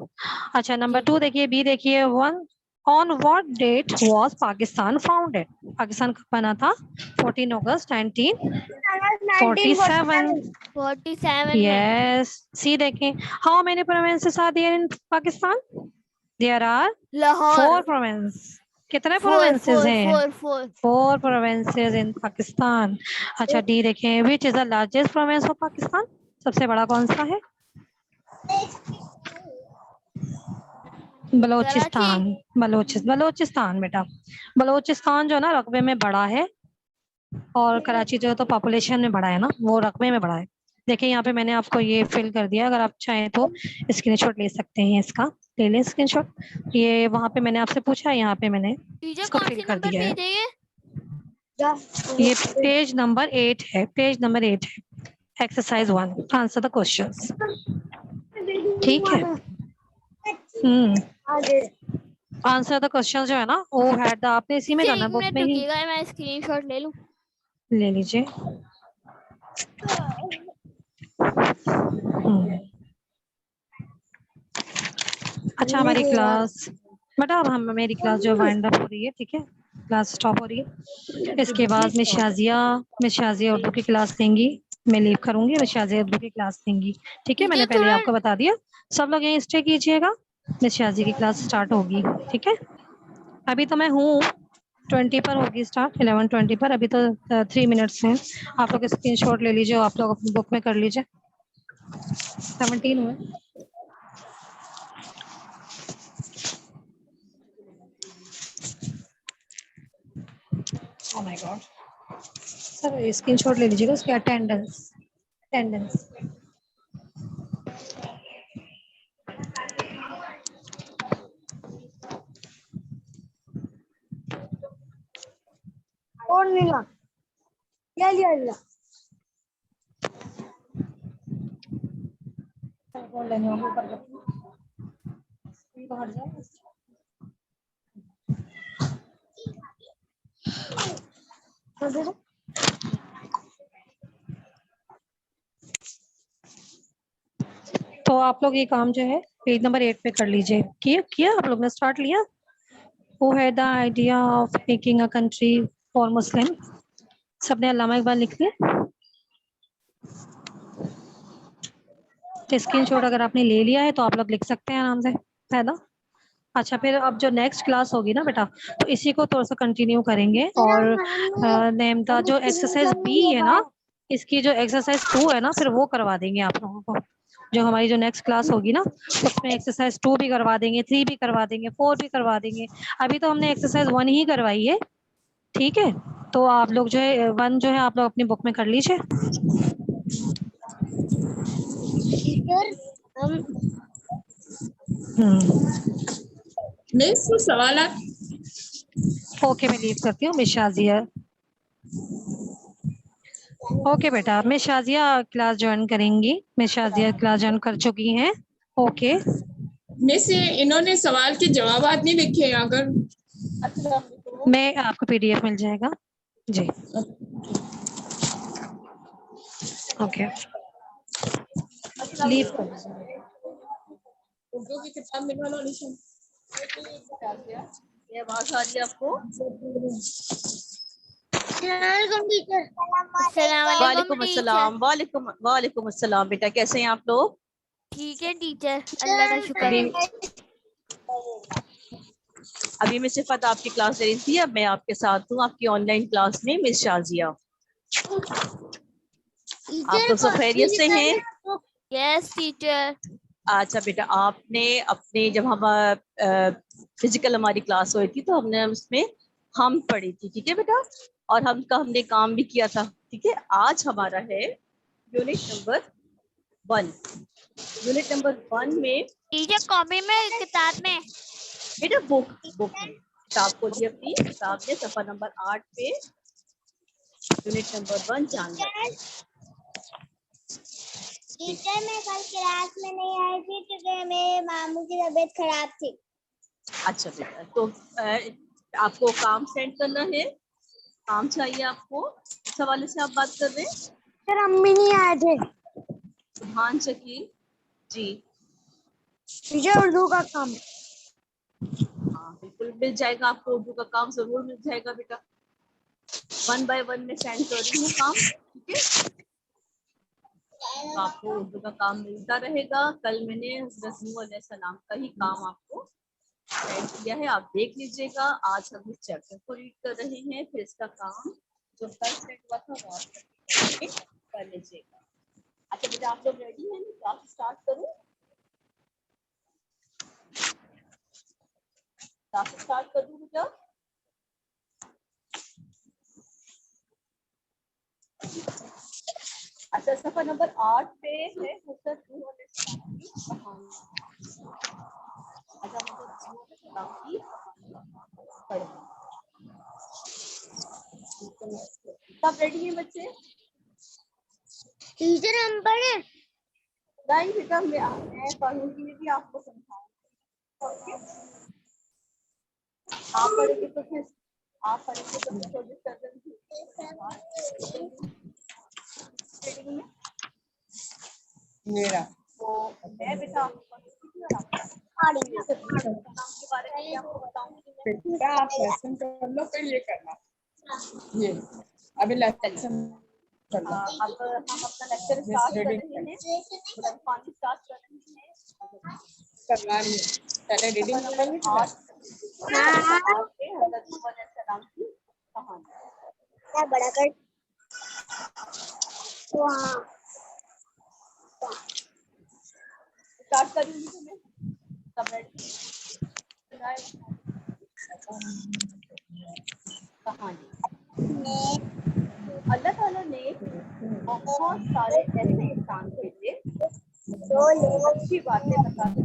اچھا نمبر 2 دیکھیے, بی دیکھیے. On what date was Pakistan founded? Pakistan کب بنا تھا؟ 14 اگست 1947. 47 میں. Yes. سی دیکھیں, how many provinces are there in Pakistan? There are Lahore 4 provinces. کتنے فور provinces فور ہیں؟ Four four 4 provinces in Pakistan. اچھا ڈی دیکھیں, which is the largest province of Pakistan? سب سے بڑا کون سا ہے؟ بلوچستان. بلوچستان بیٹا, بلوچستان جو ہے نا رقبے میں بڑا ہے, اور کراچی جو ہے تو پاپولیشن میں بڑا ہے نا, وہ رقبے میں بڑا ہے. دیکھیں یہاں پہ میں نے آپ کو یہ فل کر دیا, اگر آپ چاہیں تو اسکرین شاٹ لے سکتے ہیں, اس کا لے لیں اسکرین شاٹ. یہ وہاں پہ میں نے آپ سے پوچھا, یہاں پہ میں نے ٹیچر اس کو کون فل سی کر نمبر دیا ہے. پیج ہے یہ؟ یہ پیج نمبر 8 ہے, پیج نمبر 8 ہے. Exercise 1, answer the questions. ٹھیک ہے, آنسر دا کوشچن جو ہے نا وہ ہیڈ دا, آپ نے اسی میں ٹیچر کرنا ایک بک منٹ میں ہی. رکیے گا, میں اسکرین شاٹ لے لوں. لے لیجیے. اچھا ہماری کلاس بیٹا, اب میری کلاس جو وائنڈ اپ ہو رہی ہے, ٹھیک ہے, کلاس اسٹاپ ہو رہی ہے. اس کے بعد مس شازیہ اردو کی کلاس دیں گی, میں لیو کروں گی, مس شازیہ اردو کی کلاس دیں گی. ٹھیک ہے, میں نے ٹیچر پہلے تھوڑا آپ کو بتا دیا. سب لوگ یہیں اسٹے کیجیے گا, مس شازیہ کی کلاس اسٹارٹ ہوگی. ٹھیک ہے, ابھی تو میں ہوں 20 پر ہوگی اسٹارٹ, 11:20 پر. ابھی تو 3 منٹس ہیں. آپ لوگ اسکرین شاٹ لے لیجیے, آپ لوگ اپنی بک میں کر لیجیے. 17 ہوئے. Oh my God. Sir screenshot لے لیجیے گا اس کی اٹینڈنس. اور نیلا لیا تو آپ لوگ یہ کام جو ہے پیج نمبر 8 پہ کر لیجیے. کیا آپ لوگ نے اسٹارٹ لیا؟ Who had the idea of making a country for Muslim? سب نے علامہ اقبال لکھ لیا. تو اسکرین شاٹ اگر آپ نے لے لیا ہے تو آپ لوگ لکھ سکتے ہیں آرام سے, ہے نا. अच्छा फिर अब जो नेक्स्ट क्लास होगी ना बेटा, तो इसी को थोड़ा सा कंटिन्यू करेंगे। और नेमता जो एक्सरसाइज बी है ना, इसकी जो एक्सरसाइज 2 है ना, फिर वो करवा देंगे आप लोगों को। जो हमारी जो नेक्स्ट क्लास होगी ना, उसमें एक्सरसाइज 2 भी करवा देंगे, 3 भी करवा देंगे, 4 भी करवा देंगे। अभी तो हमने एक्सरसाइज 1 ही करवाई है, ठीक है। तो आप लोग जो है 1 जो है आप लोग अपनी बुक में कर लीजिए। मिस कुछ सवाल ओके मैं लीव करती हूँ मिस शाजिया। ओके बेटा, मिस शाजिया क्लास ज्वाइन करेंगी। मिस शाजिया क्लास ज्वाइन कर चुकी हैं। ओके मिस इन्होंने सवाल के जवाब नहीं लिखे हैं अगर। अच्छा मैं आपको पीडीएफ मिल जाएगा जी। ओके लीव कर दीजिए। उर्दू की किताब मिलवा लो निशन। ये आवाज आ रही है आपको? वालेकुम अस्सलाम। वालेकुम अस्सलाम। बेटा कैसे हैं आप लोग? ठीक है टीचर, अल्लाह का शुक्र है। अभी मैं सिर्फ आपकी क्लास ले रही थी, अब मैं आपके साथ हूँ आपकी ऑनलाइन क्लास में मिस शाजिया। आप लोग सब खैरियत से हैं? Yes teacher. अच्छा बेटा, आपने अपने जब हम फिजिकल हमारी क्लास हुई थी तो हमने उसमें हम पढ़ी थी, ठीक है बेटा, और हम का हमने काम भी किया था, ठीक है। आज हमारा है यूनिट नंबर 1। यूनिट नंबर 1 में टीचर कॉपी में किताब में बेटा बुक में किताब खोलिए अपनी किताब में सफा नंबर 8 पे यूनिट नंबर 1 जानवर। टीचर मैं कल क्लास में नहीं आई थी क्योंकि मेरे मामू की तबीयत खराब थी। अच्छा बेटा, तो आपको काम सेंड करना है, काम चाहिए आपको, इस हवाले से आप बात कर रहे हैं? सर अम्मी नहीं आए थे। सुभान शकील जी। टीचर उर्दू का काम। हाँ बिल्कुल मिल जाएगा आपको, उर्दू का काम जरूर मिल जाएगा बेटा। 1 बाय 1 में सेंड कर रही हूँ काम, ठीक है। तो आपको उर्दू का काम मिलता रहेगा। कल मैंने हज़रत नूह अलैहिस्सलाम का ही काम आपको सेंड किया है, आप देख लीजिएगा। आज हम इस चैप्टर को रीड कर रहे हैं, फिर इसका काम जो कल सेंड हुआ था वो आप कर लीजिएगा। अच्छा बेटा, आप लोग रेडी हैं? क्लास स्टार्ट करूँ? क्लास स्टार्ट कर दूँ बेटा? अच्छा सफा नंबर 8 पे है हज़रत नूह अलैहिस्सलाम की कहानी। अच्छा हज़रत नूह अलैहिस्सलाम की कहानी सब रेडी हैं बच्चे? टीचर हम पढ़े? नहीं बेटा, मैं पढ़ूंगी भी आपको समझाऊंगी। आप पढ़ेंगे तो फिर प्रोजेक्ट कर देंगे। मेरा तो मैं बेटा आपको पढ़ूंगी और नाम के बारे में आपको बताऊंगी। बेटा आप लेसन कर लो फिर ये करना। ये अभी लेसन कर लो। अब हम अपना लेक्चर स्टार्ट कर रहे हैं, पानी स्टार्ट कर रहे हैं। करवा रही है पहले रीडिंग करेंगे फिर हज़रत नूह अलैहिस्सलाम की कहानी। क्या बड़ा कर वहाँ स्टार्ट करूंगी तुम्हें सब रेडी? कहानी। अल्लाह ताला ने बहुत सारे ऐसे इंसान भेजे जो अच्छी बातें बताते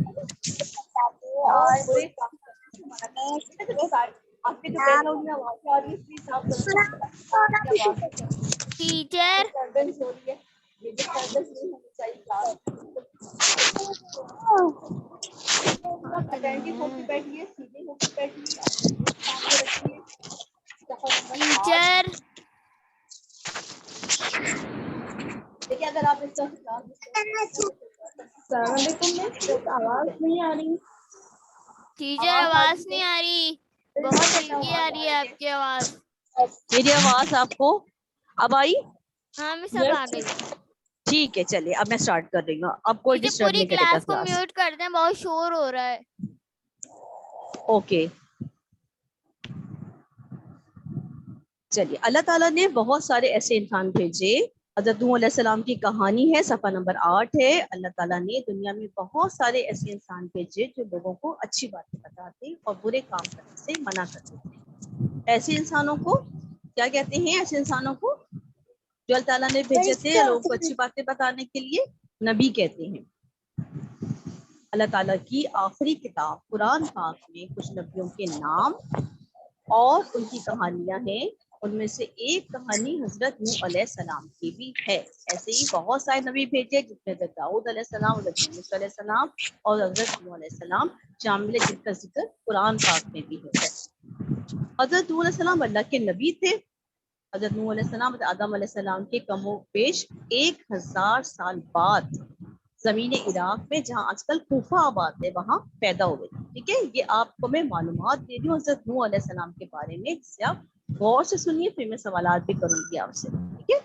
और बुरे काम करने से मना करते थे। आपके जो बैकग्राउंड में आवाज आ रही है प्लीज आप टीचर डिस्टर्बेंस हो रही है, ये डिस्टर्बेंस नहीं होनी चाहिए क्लास। अटेंटिव होकर बैठिए, सीधे होकर बैठिए, सामने रखिए। टीचर देखिए अगर आप इस तरह आवाज नहीं आ रही। टीचर आवाज नहीं आ रही, बहुत हल्की आ रही है आपकी आवाज। मेरी आवाज आपको अब आई? हाँ मैं सब आ गई। ठीक है चलिए, अब मैं स्टार्ट कर रही हूँ। अब कोई टीचर डिस्टर्ब पूरी नहीं करेगा क्लास को क्लास। म्यूट कर दें, बहुत शोर हो रहा है। ओके चलिए, अल्लाह ताला ने बहुत सारे ऐसे इंसान भेजे। हज़रत नूह अलैहिस्सलाम की कहानी है, सफ़ा नंबर 8 है। अल्लाह ताला ने दुनिया में बहुत सारे ऐसे इंसान भेजे जो लोगों को अच्छी बातें बताते और बुरे काम करने से मना करते थे। ऐसे इंसानों को क्या कहते हैं? ऐसे इंसानों को जो अल्लाह ताला ने भेजे थे लोगों को अच्छी बातें बताने के लिए, नबी कहते हैं। अल्लाह ताला की आखिरी किताब कुरान पाक में कुछ नबियों के नाम और उनकी कहानियां हैं। उनमें से एक कहानी हजरत नूह अलैहिस्सलाम की भी है। ऐसे ही बहुत सारे नबी भेजे जिसमें हजरत दाऊद अलैहिस्सलाम, हजरत यूनुस अलैहिस्सलाम और हजरत नूह अलैहिस्सलाम शामिल है, जिनका जिक्र कुरान पाक में भी है। हजरत नूह अलैहिस्सलाम अल्लाह के नबी थे। हजरत नूह अलैहिस्सलाम आदम अलैहिस्सलाम के कमो पेश 1000 साल बाद जमीन इराक में, जहाँ आजकल कूफा आबाद है, वहाँ पैदा हुए। ठीक है, ये आपको मैं मालूमात दे रही हूँ हजरत नूह अलैहिस्सलाम के बारे में, जिससे आप गौर से सुनिए, फिर मैं सवालात भी करूंगी आपसे। ठीक है,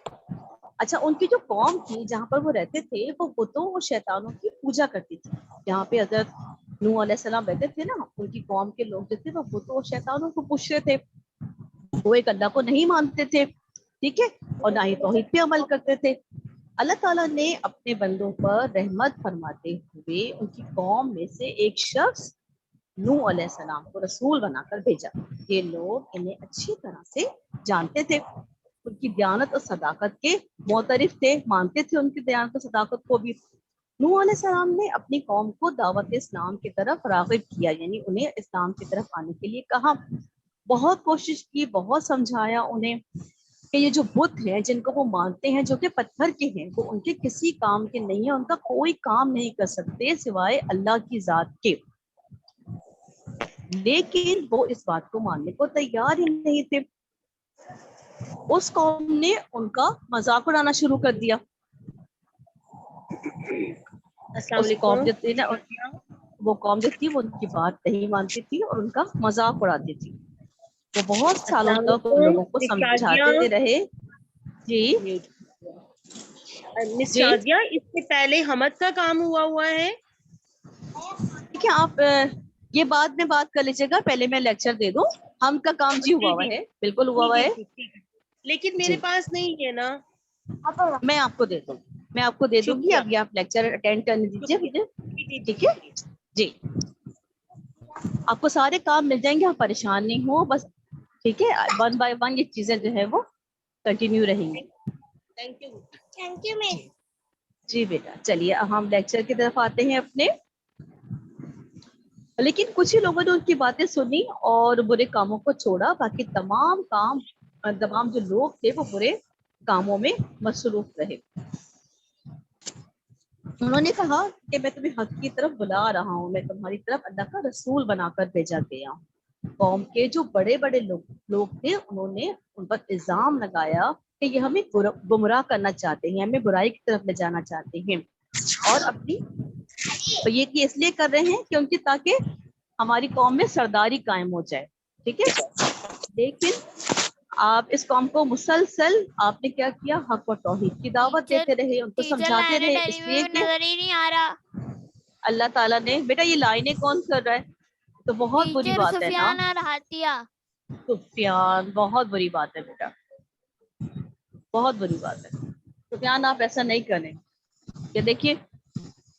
अच्छा, उनकी जो कौम थी जहाँ पर वो रहते थे, वो बुतों और शैतानों की पूजा करती थी। जहाँ पे हजरत नूह अलैहिस्सलाम रहते थे ना, उनकी कौम के लोग जो थे वो बुतों और शैतानों को पूछते थे। वो एक अल्लाह को नहीं मानते थे, ठीक है, और ना ही तौहीद पे अमल करते थे। अल्लाह ताला ने अपने बंदों पर रहमत फरमाते हुए उनकी कौम में से एक शख्स नूह अलैहिस्सलाम को रसूल बनाकर भेजा। ये लोग इन्हें अच्छी तरह से जानते थे, उनकी दयानत और सदाकत के मोतरिफ थे, मानते थे उनकी दयानत और सदाकत को भी। नूह अलैहिस्सलाम ने अपनी कौम को दावत इस्लाम की तरफ राग़िब किया, यानी उन्हें इस्लाम की तरफ आने के लिए कहा। बहुत कोशिश की, बहुत समझाया उन्हें कि ये जो बुत हैं जिनको वो मानते हैं, जो कि पत्थर के हैं, वो उनके किसी काम के नहीं है, उनका कोई काम नहीं कर सकते सिवाय अल्लाह की जात के। लेकिन वो इस बात को मानने को तैयार ही नहीं थे। उस कौम ने उनका मजाक उड़ाना शुरू कर दिया। उस कौम जो थी ना, वो कौम जो थी वो उनकी बात नहीं मानती थी और उनका मजाक उड़ाती थी। वो बहुत सालों तक लोगों को समझाते रहे। जी मिस शादिया, इससे पहले हमद का काम हुआ है। देखिए, आप ये बाद में बात कर लीजिएगा, पहले मैं लेक्चर दे दूं। हम का काम जी हुआ हुआ है, बिल्कुल हुआ हुआ है, लेकिन मेरे पास नहीं है ना। मैं आपको दे दूंगी, मैं आपको दे दूंगी। अभी आप लेक्चर अटेंड करने दीजिए मुझे, ठीक है जी। आपको सारे काम मिल जाएंगे, आप परेशान नहीं हो बस, ठीक है। 1 बाय 1 ये चीजें जो है वो कंटिन्यू रहेंगी। Thank you miss. जी बेटा, चलिए हम लेक्चर की तरफ आते हैं अपने। लेकिन कुछ ही लोगों ने उनकी बातें सुनी और बुरे कामों को छोड़ा, बाकी तमाम जो लोग थे वो बुरे कामों में मसरूफ रहे। उन्होंने कहा कि मैं तुम्हें हक की तरफ बुला रहा हूँ, मैं तुम्हारी तरफ अल्लाह का रसूल बनाकर भेजा गया हूँ। कौम के जो बड़े बड़े लोग थे, उन्होंने उन पर इल्जाम लगाया कि ये हमें गुमराह करना चाहते हैं, हमें बुराई की तरफ ले जाना चाहते हैं, और अपनी तो ये इसलिए कर रहे हैं कि उनकी, ताकि हमारी कौम में सरदारी कायम हो जाए। ठीक है, लेकिन आप इस कौम को मुसलसल आपने क्या किया, हक और तौहीद की दावत देते रहे, उनको समझाते रहे, इसलिए कि नजर ही नहीं आ रहा। अल्लाह ताला ने, बेटा ये लाइनें कौन कर रहा है? तो बहुत बुरी बात है ना, सुफियान और हातिया। सुफियान, बहुत बुरी बात है बेटा, बहुत बुरी बात है। सुफियान, आप ऐसा नहीं करें। ये देखिए,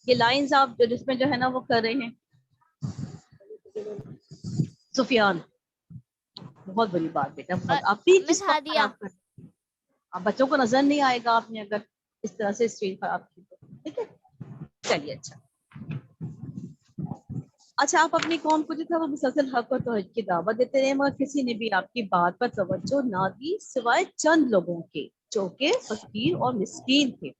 ये लाइंस आप जिसमें जो है ना वो कर रहे हैं, सुफियान, बहुत बुरी बात बेटा, बहुत। आप प्लीज इसको खराब कर, आप बच्चों को नजर नहीं आएगा आपने अगर इस तरह से स्क्रीन खराब की तो। ठीक है, चलिए। अच्छा, आप अपनी कौम को जितना वो मुसलसल हक और तौहीद की दावत देते रहे, मगर किसी ने भी आपकी बात पर तवज्जो ना दी सिवाय चंद लोगों के, जो कि फकीर और मिस्कीन थे।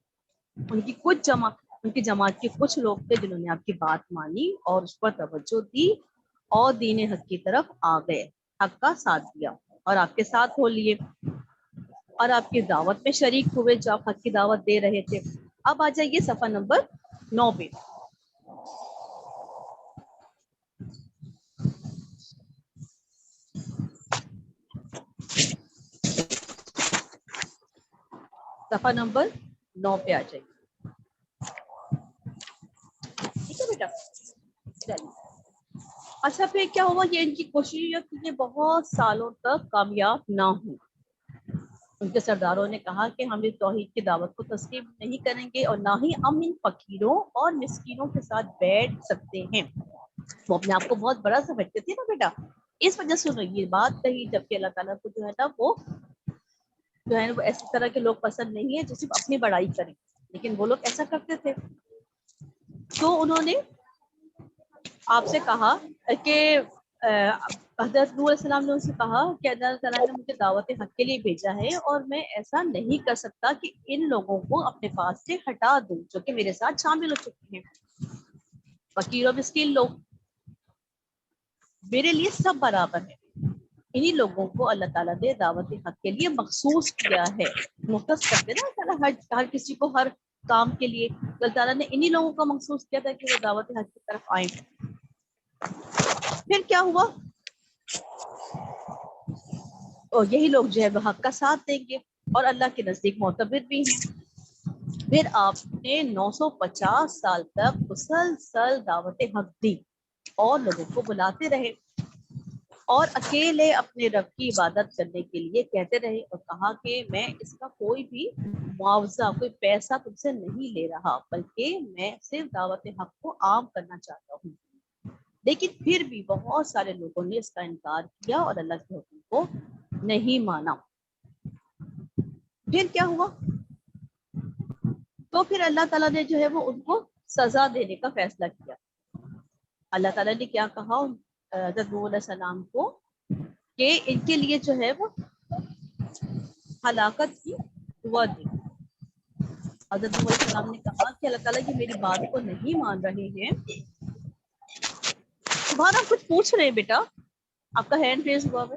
उनकी जमात के कुछ लोग थे जिन्होंने आपकी बात मानी और उस पर तवज्जो दी और दीन हक की तरफ आ गए, हक का साथ दिया और आपके साथ हो लिए और आपकी दावत में शरीक हुए जो आप हक की दावत दे रहे थे। अब आ जाइए सफा नंबर 9 पे। सफा नंबर 9 पे आ जाइए, ठीक है बेटा। चलिए, अच्छा फिर क्या हुआ, ये इनकी कोशिश कि ये बहुत सालों तक कामयाब ना हो। उनके सरदारों ने कहा कि हम इस तौहीद की दावत को तस्लीम नहीं करेंगे और ना ही हम इन फकीरों और मिस्कीनों के साथ बैठ सकते हैं। वो अपने आप को बहुत बड़ा समझते थे ना बेटा, इस वजह से उन्होंने ये बात कही। जबकि अल्लाह ताला को जो है ना वो इस तरह के लोग पसंद नहीं है जो सिर्फ अपनी बड़ाई करें, लेकिन वो लोग ऐसा करते थे। तो उन्होंने आपसे कहा कि हज़रत नूह अलैहिस्सलाम ने उनसे कहा कि अल्लाह ताला ने मुझे दावत हक के लिए भेजा है और मैं ऐसा नहीं कर सकता कि इन लोगों को अपने पास से हटा दूं जो कि मेरे साथ शामिल हो चुके हैं। फकीर और मिस्कीन लोग मेरे लिए सब बराबर है। इन्हीं लोगों को अल्लाह ताला ने दावत हक के लिए मखसूस किया है। मुख्तस करते ना ताला हर किसी को हर काम के लिए, अल्लाह ताला ने इन्हीं लोगों को मखसूस किया था कि वो दावत हक की तरफ आए। फिर क्या हुआ, और यही लोग जो है वो हक का साथ देंगे और अल्लाह के नजदीक मोतबर भी हैं। फिर आपने 950 साल तक मुसलसल दावत हक दी और लोगों को बुलाते रहे और अकेले अपने रब की इबादत करने के लिए कहते रहे और कहा कि मैं इसका कोई भी मुआवजा, कोई पैसा तुमसे नहीं ले रहा, बल्कि मैं सिर्फ दावत हक को आम करना चाहता हूँ। लेकिन फिर भी बहुत सारे लोगों ने इसका इनकार किया और अल्लाह के हुक्म को नहीं माना। फिर क्या हुआ, तो फिर अल्लाह ताला ने जो है वो उनको सजा देने का फैसला किया। अल्लाह ताला ने क्या कहा हज़रत नूह अलैहिस्सलाम को कि इनके लिए जो है वो हलाकत की दुआ दी। हज़रत नूह अलैहिस्सलाम ने कहा कि अल्लाह ताला ये मेरी बात को नहीं मान रहे हैं। तुम्हारा कुछ पूछ रहे हैं बेटा, आपका हैंड रेज हुआ है,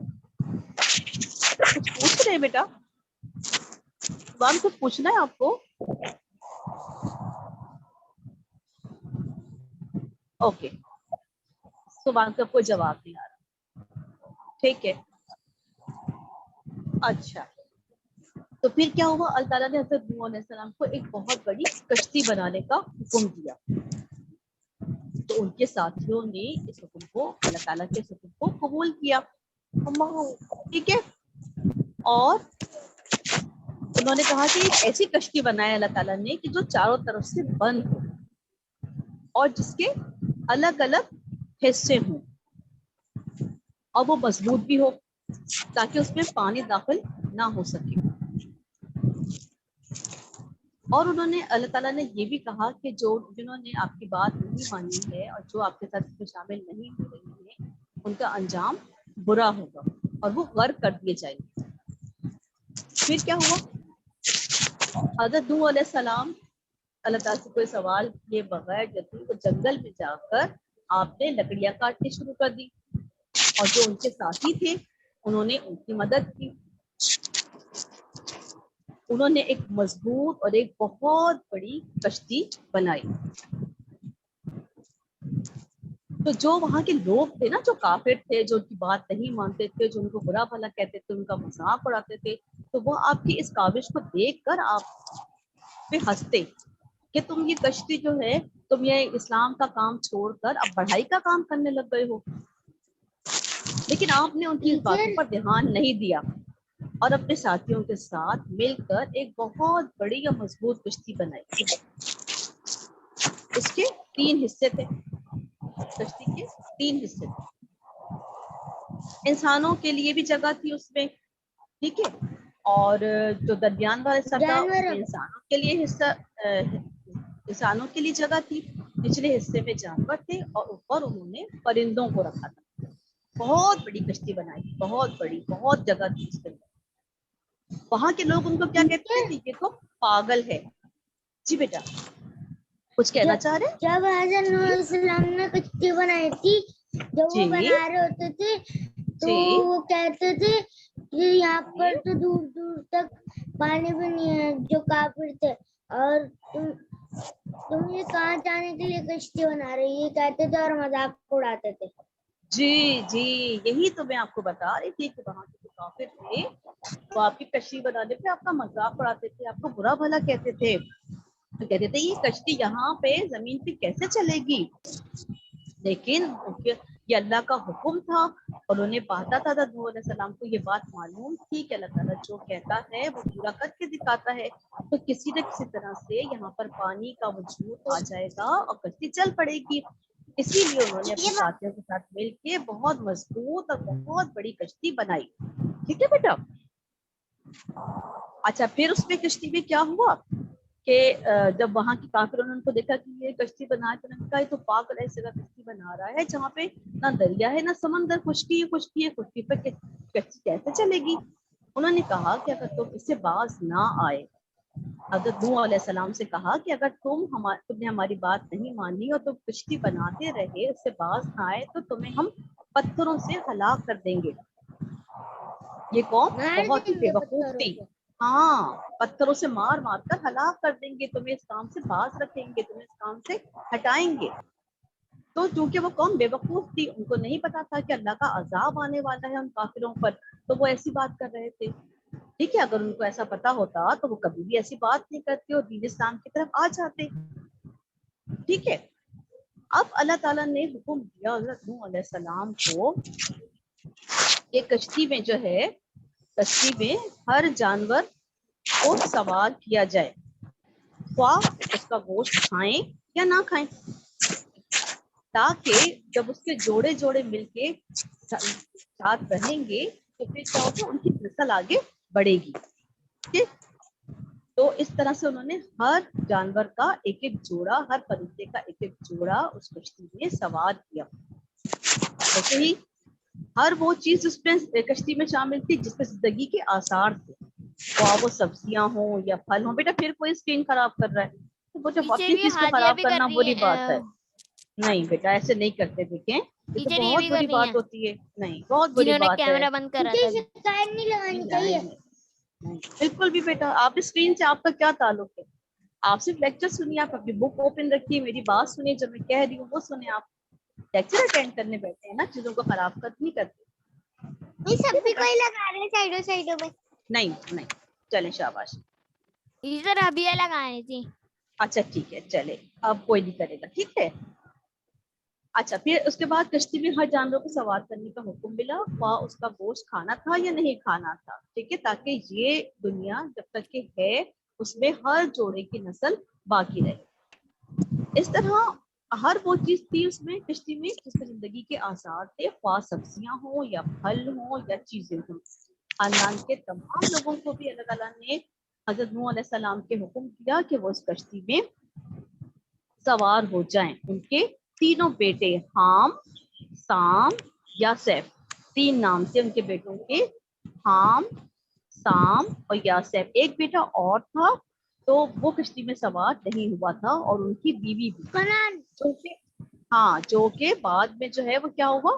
कुछ पूछ रहे हैं बेटा, कुछ पूछना है आपको? ओके, सुभान का कोई जवाब नहीं आ रहा, ठीक है। अच्छा, तो फिर क्या हुआ, अल्लाह ताला ने हज़रत नूह अलैहिस्सलाम को एक बहुत बड़ी कश्ती बनाने का हुक्म दिया। तो उनके साथियों ने इस हुक्म को, अल्लाह ताला के हुक्म को कबूल किया, ठीक है। और उन्होंने कहा कि एक ऐसी कश्ती बनाए अल्लाह ताला ने कि जो चारों तरफ से बंद हो और जिसके अलग अलग हिस्से हों और वो मजबूत भी हो ताकि उसमें पानी दाखिल ना हो सके। और उन्होंने, अल्लाह ताला ने ये भी कहा कि जिन्होंने आपकी बात नहीं मानी है और जो आपके साथ इसमें शामिल नहीं हो रही है, उनका अंजाम बुरा होगा और वो गर्क कर दिए जाएंगे। फिर क्या हुआ, हज़रत नूह अलैहिस्सलाम अल्लाह ताला से कोई सवाल किए बगैर जो थी वो जंगल में जाकर आपने लकड़ियां काटनी शुरू कर दी और जो उनके साथी थे उन्होंने उनकी मदद की। उन्होंने एक मजबूत और एक बहुत बड़ी कश्ती बनाई। तो जो वहां के लोग थे ना, जो काफिर थे, जो उनकी बात नहीं मानते थे, जो उनको बुरा भला कहते थे, उनका मजाक उड़ाते थे, तो वो आपकी इस काविश को देखकर आप पे हंसते कि तुम ये कश्ती जो है, तुम ये इस्लाम का काम छोड़कर अब बढ़ाई का काम करने लग गए हो। लेकिन आपने उनकी इस बातों पर ध्यान नहीं दिया और अपने साथियों के साथ मिलकर एक बहुत बड़ी और मजबूत कश्ती बनाई। उसके 3 हिस्से थे, कश्ती के 3 हिस्से थे। इंसानों के लिए भी जगह थी उसमें, ठीक है, और जो दरमियान वाला हिस्सा था उसमें इंसानों के लिए इंसानों के लिए जगह थी। निचले हिस्से में जानवर थे और ऊपर उन्होंने परिंदों को रखा था। बहुत बड़ी कश्ती बनाई, बहुत बड़ी, बहुत जगह थी उसके अंदर। वहां के लोग उनको क्या कहते थे, ये तो पागल है। जी बेटा, कुछ कहना चाह रहे? जब हज़रत नूह अलैहिस्सलाम ने कश्ती बनाई थी, जब वो बना रहे होते थे तो वो कहते थे कि यहाँ पर तो दूर दूर तक पानी भी नहीं है, जो काफिर थे, और तुम ये कहाँ जाने के लिए कश्ती बना रही, ये कहते थे और मजाक उड़ाते थे। जी जी, यही तो मैं आपको बता रही थी कि वहाँ के जो काफिर थे वो आपकी कश्ती बनाने पे आपका मजाक उड़ाते थे, आपको बुरा भला कहते थे। तो कहते थे ये कश्ती यहाँ पे जमीन पे कैसे चलेगी। लेकिन ये अल्लाह का हुक्म था और उन्हें पता था हज़रत नूह अलैहिस्सलाम को ये बात मालूम थी कि अल्लाह ताला जो कहता है वो पूरा करके दिखाता है। तो किसी न किसी तरह से यहाँ पर पानी का वजूद आ जाएगा और कश्ती चल पड़ेगी। इसीलिए उन्होंने अपने साथियों के साथ मिलके बहुत मजबूत और बहुत बड़ी कश्ती बनाई। ठीक है बेटा। अच्छा, फिर उसमें कश्ती में क्या हुआ कि जब वहां की काफिरों ने उनको देखा कि ये कश्ती बना है, तो उन्होंने कहा ये तो पागल ऐसी जगह कश्ती बना रहा है जहाँ पे ना दरिया है ना समंदर, खुश्की है खुश्की पे कश्ती कैसे चलेगी। उन्होंने कहा कि अगर तुम इससे बाज ना आए, हज़रत नूह अलैहिस्सलाम से कहा कि अगर तुमने हमारी बात नहीं मानी और तुम कश्ती बनाते रहे, उससे बाज ना आए तो तुम्हें हम पत्थरों से हलाक कर देंगे। ये कौम बहुत ही बेवकूफ थी। हाँ, पत्थरों से मार मार कर हलाक कर देंगे, तुम्हें इस काम से बाज रखेंगे, तुम्हें इस काम से हटाएंगे। तो चूंकि वो कौम बेवकूफ थी, उनको नहीं पता था कि अल्लाह का अजाब आने वाला है उन काफिरों पर, तो वो ऐसी बात कर रहे थे। ठीक है, अगर उनको ऐसा पता होता तो वो कभी भी ऐसी बात नहीं करते और दीन इस्लाम की तरफ आ जाते। ठीक है, अब अल्लाह ताला ने हुक्म दिया हज़रत नूह अलैहिस्सलाम को कि कश्ती में जो है, कश्ती में हर जानवर को सवार किया जाए, उसका गोश्त खाएं या ना खाएं, ताकि जब उसके जोड़े जोड़े मिलके साथ रहेंगे तो फिर क्या होगा, उनकी नस्ल आगे बढ़ेगी। ठीक, तो इस तरह से उन्होंने हर जानवर का एक एक जोड़ा, हर परिंदे का एक एक जोड़ा उस कश्ती में सवार किया। ऐसे ही हर वो चीज उसमें कश्ती में शामिल थी जिसमें जिंदगी के आसार थे, वो सब्जियां हो या फल हो। बेटा फिर कोई स्क्रीन खराब कर रहा है, तो वो जब अपनी चीज को खराब करना बुरी बात है। नहीं बेटा, ऐसे नहीं करते, देखें ये तो बहुत बुरी बात होती है। नहीं, बहुत बुरी बात है। कैमरा बंद करा था। शिकायत नहीं लगानी चाहिए। नहीं, बिल्कुल भी बेटा। आप स्क्रीन से आपका क्या ताल्लुक है? आप सिर्फ लेक्चर सुनिए, आप अपनी बुक ओपन रखिए, मेरी बात सुनिए, जो मैं कह रही हूँ वो सुने। आप लेक्चर अटेंड करने बैठे हैं ना, चीजों को खराब कर नहीं करते। नहीं, सब भी कोई लगा रहे हैं साइडों में। नहीं नहीं, चले शाबाश। इधर अभी लगानी थी। अच्छा ठीक है, चले, अब कोई नहीं करेगा। ठीक है। अच्छा, फिर उसके बाद कश्ती में हर जानवर को सवार करने का हुक्म मिला, वह उसका गोश्त खाना था या नहीं खाना था। ठीक है, ताकि ये दुनिया जब तक के है उसमें हर जोड़े की नस्ल बाकी रहे। इस तरह हर वो चीज थी उसमें कश्ती में जिसमें जिंदगी के आसार थे, ख्वाह सब्जियां हो या फल हो या चीजें हो। खानदान के तमाम लोगों को भी अल्लाह ताला ने हज़रत नूह अलैहिस्सलाम के हुक्म किया कि वो इस कश्ती में सवार हो जाएं। उनके तीनों बेटे, हाम, साम, यासेफ, 3 नाम थे उनके बेटों के, हाम, साम और यासेफ। एक बेटा और था तो वो कश्ती में सवार नहीं हुआ था, और उनकी बीवी भी। हाँ, जो के बाद में जो है वो क्या हुआ,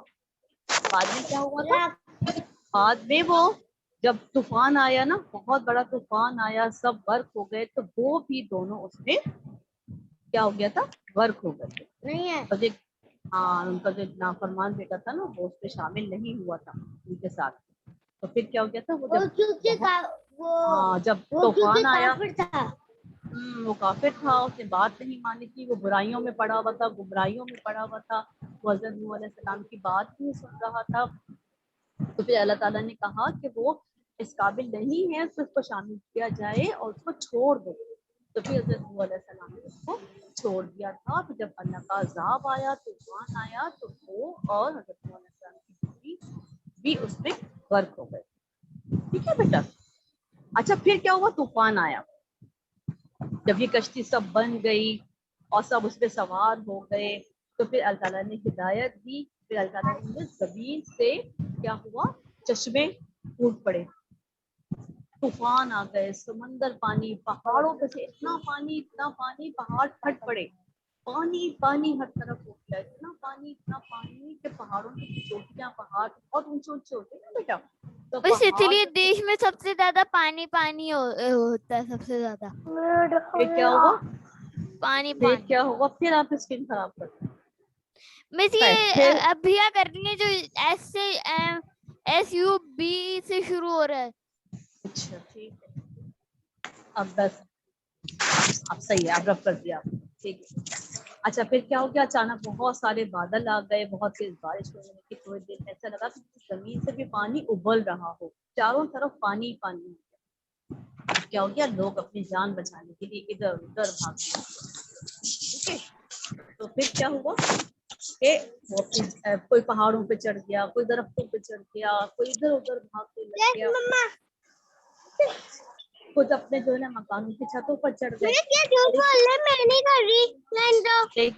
बाद में क्या हुआ था, बाद में वो जब तूफान आया ना, बहुत बड़ा तूफान आया, सब गर्क हो गए, तो वो भी दोनों उसमें क्या हो गया था, गर्क हो गए। नहीं है। तो हाँ, उनका जो नाफरमान बेटा था ना, वो उसमें शामिल नहीं हुआ था उनके साथ। तो फिर क्या हो गया था, वो जब तूफान आया, वो काफिर था, उसने बात नहीं मानी थी, वो बुराइयों में पड़ा हुआ था, गुमराहियों में पड़ा हुआ था, वो हज़रत नूह अलैहिस्सलाम की बात नहीं सुन रहा था। तो फिर अल्लाह ताला ने कहा कि वो इस काबिल नहीं है, तो उसको शामिल किया जाए और उसको छोड़ दो। तो फिर हज़रत नूह अलैहिस्सलाम ने उसको छोड़ दिया था। तो जब अल्लाह का अज़ाब आया, तूफान आया, तो वो और हज़रत नूह अलैहिस्सलाम की बीवी भी उसमें गर्क हो गए। ठीक है बेटा। अच्छा, फिर क्या हुआ, तूफान आया, जब ये कश्ती सब बन गई और सब उसपे सवार हो गए, तो फिर अल्लाह ताला ने हिदायत दी। फिर अल्लाह ताला ने जमीन से क्या हुआ, चश्मे फूट पड़े, तूफान आ गए, समंदर पानी, पहाड़ों पे से इतना पानी पहाड़ फट पड़े, पानी पानी हर तरफ हो गया, इतना पानी कि पहाड़ों की चोटियां, पहाड़ बहुत ऊंचे ऊंचे होते हैं ना बेटा, तो बस इसलिए देश में सबसे ज्यादा पानी होता है, सबसे ज्यादा। फिर क्या हुआ, पानी फिर क्या हुआ, फिर आप स्क्रीन खराब कर, मिस ये अभिया कर रही है जो SUB से शुरू हो रहा है। अच्छा ठीक है, अब बस, अब सही है, अब रब कर दिया, ठीक है। अच्छा फिर क्या हो गया, अचानक बहुत सारे बादल आ गए, बहुत तेज बारिश होने लगी, थोड़ी देर में ऐसा लगा कि जमीन से भी पानी उबल रहा हो, चारों तरफ पानी ही पानी हो गया। क्या हो गया, लोग अपनी जान बचाने के लिए इधर उधर भागने लगे। ठीक है, तो फिर क्या हुआ कि वो कोई पहाड़ों पे चढ़ गया, कोई दरख्तों पे चढ़ गया, कोई इधर उधर भागने लग गया, खुद अपने जो है ना मकानों की छतों पर चढ़ गए। मैं नहीं कर रही।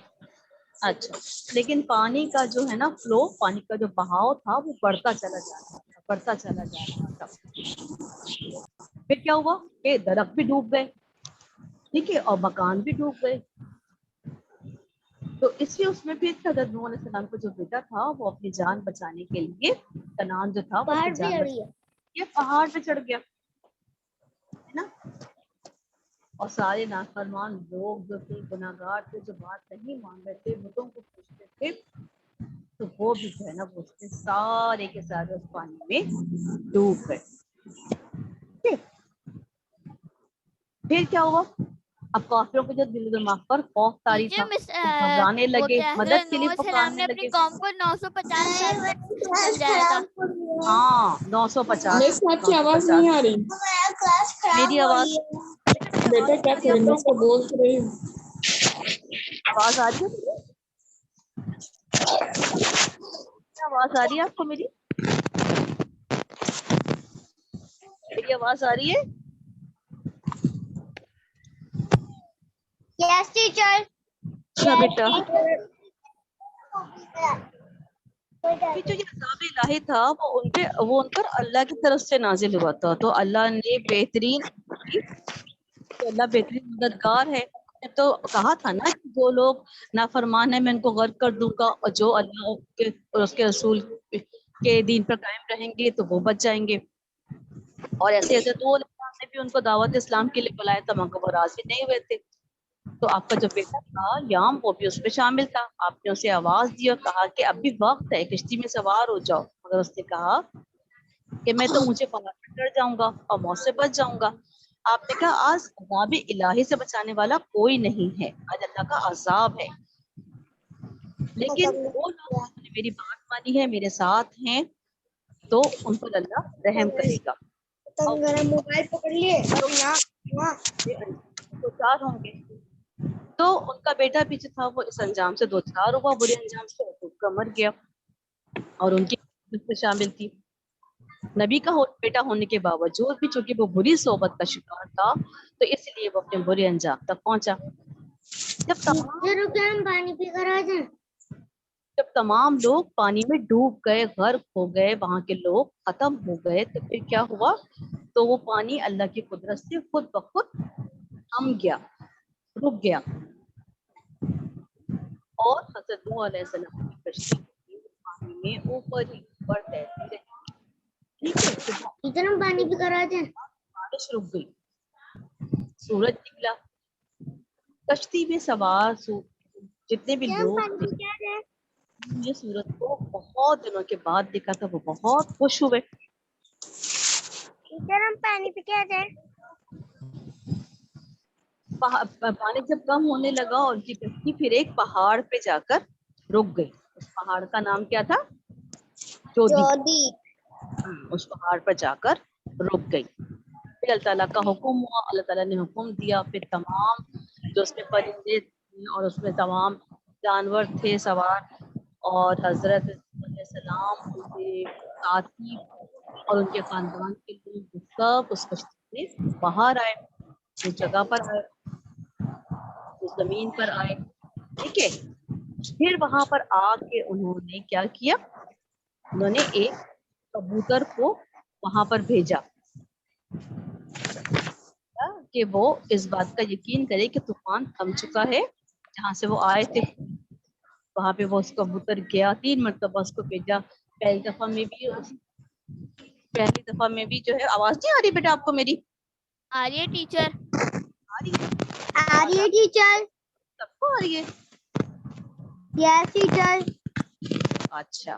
अच्छा, लेकिन पानी का जो है ना फ्लो, पानी का जो बहाव था वो बढ़ता चला जा रहा था, बढ़ता चला जा रहा था। फिर क्या हुआ कि दरख्त भी डूब गए, ठीक है, और मकान भी डूब गए। तो इसलिए उसमें फिर हज़रत नूह अलैहिस्सलाम का जो बेटा था वो अपनी जान बचाने के लिए, कनान जो था वो अपनी जान बचाने के लिए पहाड़ पे चढ़ गया, है ना। और सारे नाफरमान लोग जो थे, गुनाहगार थे, जो बात नहीं मान रहे थे, बुतों को पूछते थे, तो वो भी जो है ना वो उसके सारे के सारे उस पानी में डूब गए। फिर क्या हुआ, अब काफिरों के जो दिल दिमाग पर खौफ तारी था, घबराने लगे, मदद के लिए पुकारने लगे। कौम को 950 साल तक समझाया था। हाँ 950। मेरे साथ की आवाज नहीं आ रही। मेरी आवाज, बेटा क्या करना से बोल रही हूँ। आवाज आ रही है, आवाज आ रही है आपको मेरी? मेरी आवाज आ रही है? Yes teacher. अच्छा बेटा, जो ये अज़ाब इलाही था वो उन पर अल्लाह की तरफ से नाजिल हुआ था। तो अल्लाह ने बेहतरीन, तो अल्लाह बेहतरीन मददगार है। तो कहा था ना कि जो लोग नाफरमान है मैं उनको गर्क कर दूंगा, और जो अल्लाह के और उसके रसूल के दीन पर कायम रहेंगे तो वो बच जाएंगे। और ऐसे हज़रत नूह अलैहिस्सलाम ने भी उनको दावत इस्लाम के लिए बुलाया था, मगर वो राजी नहीं हुए थे। तो आपका जो बेटा था याम, वो भी उसमें शामिल था। आपने उसे आवाज दी और कहा कि अभी वक्त है, किश्ती में सवार हो जाओ, मगर उसने कहा कि मैं तो ऊंचे पहाड़ पर चढ़ जाऊंगा और मौत से बच जाऊंगा। आपने कहा आज अज़ाब इलाही से बचाने वाला कोई नहीं है, आज अल्लाह का अज़ाब है। लेकिन वो लोग जिन्होंने मेरी बात मानी है, मेरे साथ हैं, तो उन पर अल्लाह रहम करेगा। मोबाइल पकड़ लिए दो चार होंगे, तो उनका बेटा पीछे था, वो इस अंजाम से दो चार हुआ, बुरे अंजाम से उसका मर गया, और उनकी में शामिल थी। नबी का बेटा होने के बावजूद भी चूंकि वो बुरी सोबत का शिकार था, तो इसलिए वो अपने बुरे अंजाम तक पहुंचा। जब तमाम लोग पानी में डूब गए, गर्क हो गए, वहां के लोग खत्म हो गए, तो फिर क्या हुआ, तो वो पानी अल्लाह की कुदरत से खुद ब खुद थम गया, रुक गया, और हज़रत नूह अलैहिस्सलाम की कश्ती पानी में ऊपर ही ऊपर तैरती रही। ठीक है, इतना पानी भी करा थे, बारिश रुक गई, सूरज निकला, कश्ती में सवार जितने भी लोग थे, ये सूरज को बहुत दिनों के बाद देखा था, वो बहुत खुश हुए। हम पानी पी के आते हैं। पानी जब कम होने लगा, उनकी कश्ती फिर एक पहाड़ पे जाकर रुक गई। उस पहाड़ का नाम क्या था? जोदी। उस पहाड़ पर जाकर रुक गई। फिर अल्लाह ताला का हुक्म हुआ, अल्लाह ताला ने हुक्म दिया, फिर तमाम जो उसमें परिंदे थे और उसमें तमाम जानवर थे सवार, और हजरत सलाम, उनके साथी और उनके खानदान के लोग सब उस कश्ती से बाहर आए, उस जगह पर आए, उस जमीन पर आए। ठीक है, फिर वहां पर आके उन्होंने क्या किया, उन्होंने एक कबूतर को वहां पर भेजा कि वो इस बात का यकीन करे कि तूफान थम चुका है। जहां से वो आए थे वहां पे वो उस कबूतर गया, 3 मरतबा उसको भेजा। पहली दफा में भी जो है, आवाज नहीं आ रही बेटा आपको मेरी? आ रही है टीचर, आ रही है, आ रही है टीचर। सबको आ रही है? Yes teacher. अच्छा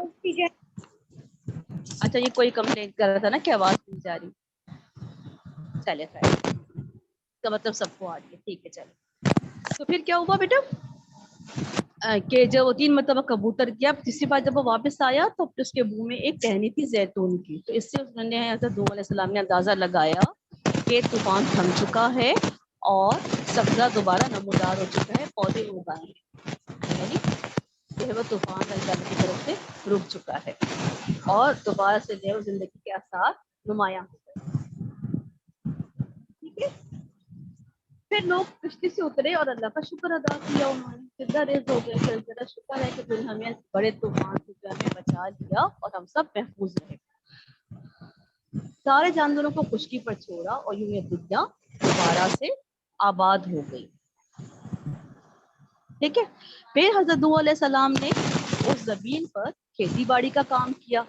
अच्छा, ये कोई कंप्लेंट कर रहा था ना कि आवाज नहीं जा रही। चले खैर, इसका मतलब सबको आ रही है, ठीक है। चलो, तो फिर क्या हुआ बेटा, کہ जब वो 3 مرتبہ कबूतर किया, तीसरी बार जब वो वापस आया तो फिर उसके मुंह में एक टहनी थी जैतून की। तो इससे उन्होंने हज़रत नूह अलैहिस्सलाम ने अंदाजा लगाया कि तूफान थम चुका है और सब्जा दोबारा नमूदार हो चुका है, पौधे उग आए हैं, यानी जो है वो तूफान अल्लाह की तरफ से रुक चुका है और दोबारा से जो है जिंदगी के आसार नुमायां हो गए। ठीक है, फिर लोग कश्ती से उतरे और अल्लाह का शुक्र अदा किया उन्होंने, जिंदा रेज हो गए। फिर जरा शुक्र है कि फिर हमें बड़े तूफान से हमें बचा लिया और हम सब महफूज रहे। सारे जानवरों को खुशकी पर छोड़ा और यूं ये दुनिया दोबारा से आबाद हो गई। ठीक है, फिर हजरत नूह अलैहिस्सलाम ने उस जमीन पर खेती बाड़ी का काम किया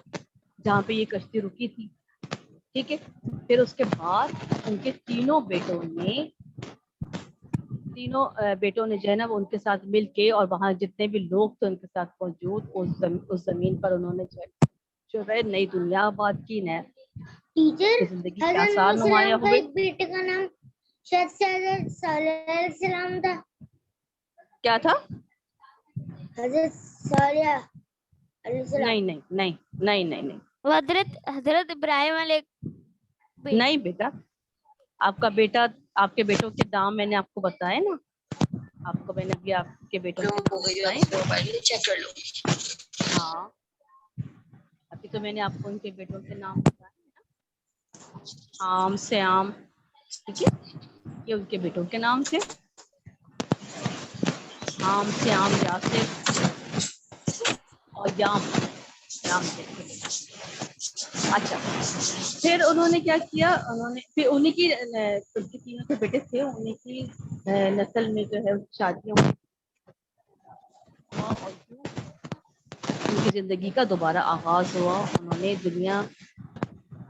जहाँ पे ये कश्ती रुकी थी। ठीक है, फिर उसके बाद उनके तीनों बेटों ने जो है ना वो उनके साथ मिलके और वहाँ जितने भी लोग थे उनके साथ मौजूद उस जमीन पर उन्होंने जो है नई दुनिया आबाद की, नए टीचर जिंदगी के आसार नुमाया हुए। बेटे का नाम शायद हजरत सालेह अलैहिस्सलाम था। क्या था? हजरत सालेह अलैहिस्सलाम। नहीं वो हजरत इब्राहिम नहीं बेटा, आपका बेटा, आपके बेटों के नाम मैंने आपको बताए ना, आपको मैंने अभी आपके बेटों के नाम बताए। चेक कर लो। हाँ, अभी तो मैंने आपको उनके बेटों के नाम बताए ना, आम श्याम। ठीक है, ये उनके बेटों के नाम थे, आम श्याम यासिर और याम थे। अच्छा, फिर उन्होंने क्या किया, उन्होंने फिर उन्हीं की उनके तीनों के बेटे थे, उन्हीं की नस्ल में जो है शादियां और उनकी जिंदगी का दोबारा आगाज हुआ। उन्होंने दुनिया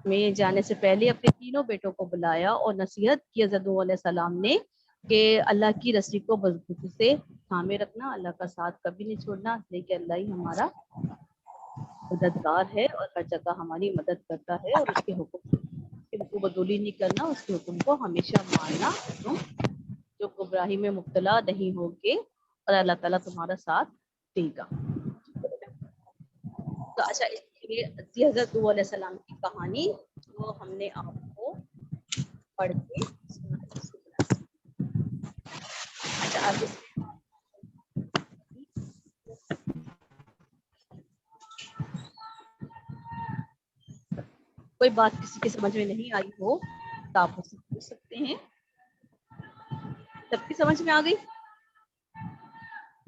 में जाने से पहले अपने तीनों बेटों को बुलाया और नसीहत की हज़रत नूह अलैहिस्सलाम ने कि अल्लाह की रस्सी को मजबूती से थामे रखना, अल्लाह का साथ कभी नहीं छोड़ना, लेकिन अल्लाह ही हमारा मददगार है और हर जगह हमारी मदद करता है और उसके हुक्म की बदूली नहीं करना, उसके हुक्म को हमेशा मानना, तुम जो गुमराही में मुब्तला नहीं होगे और अल्लाह ताला तुम्हारा साथ देगा। तो अच्छा, इसलिए हज़रत नूह अलैहिस्सलाम की कहानी वो हमने आपको पढ़ के सुना। अच्छा, अब कोई बात किसी के समझ में नहीं आई हो तो आप मुझसे पूछ सकते हैं। सबकी समझ में आ गई?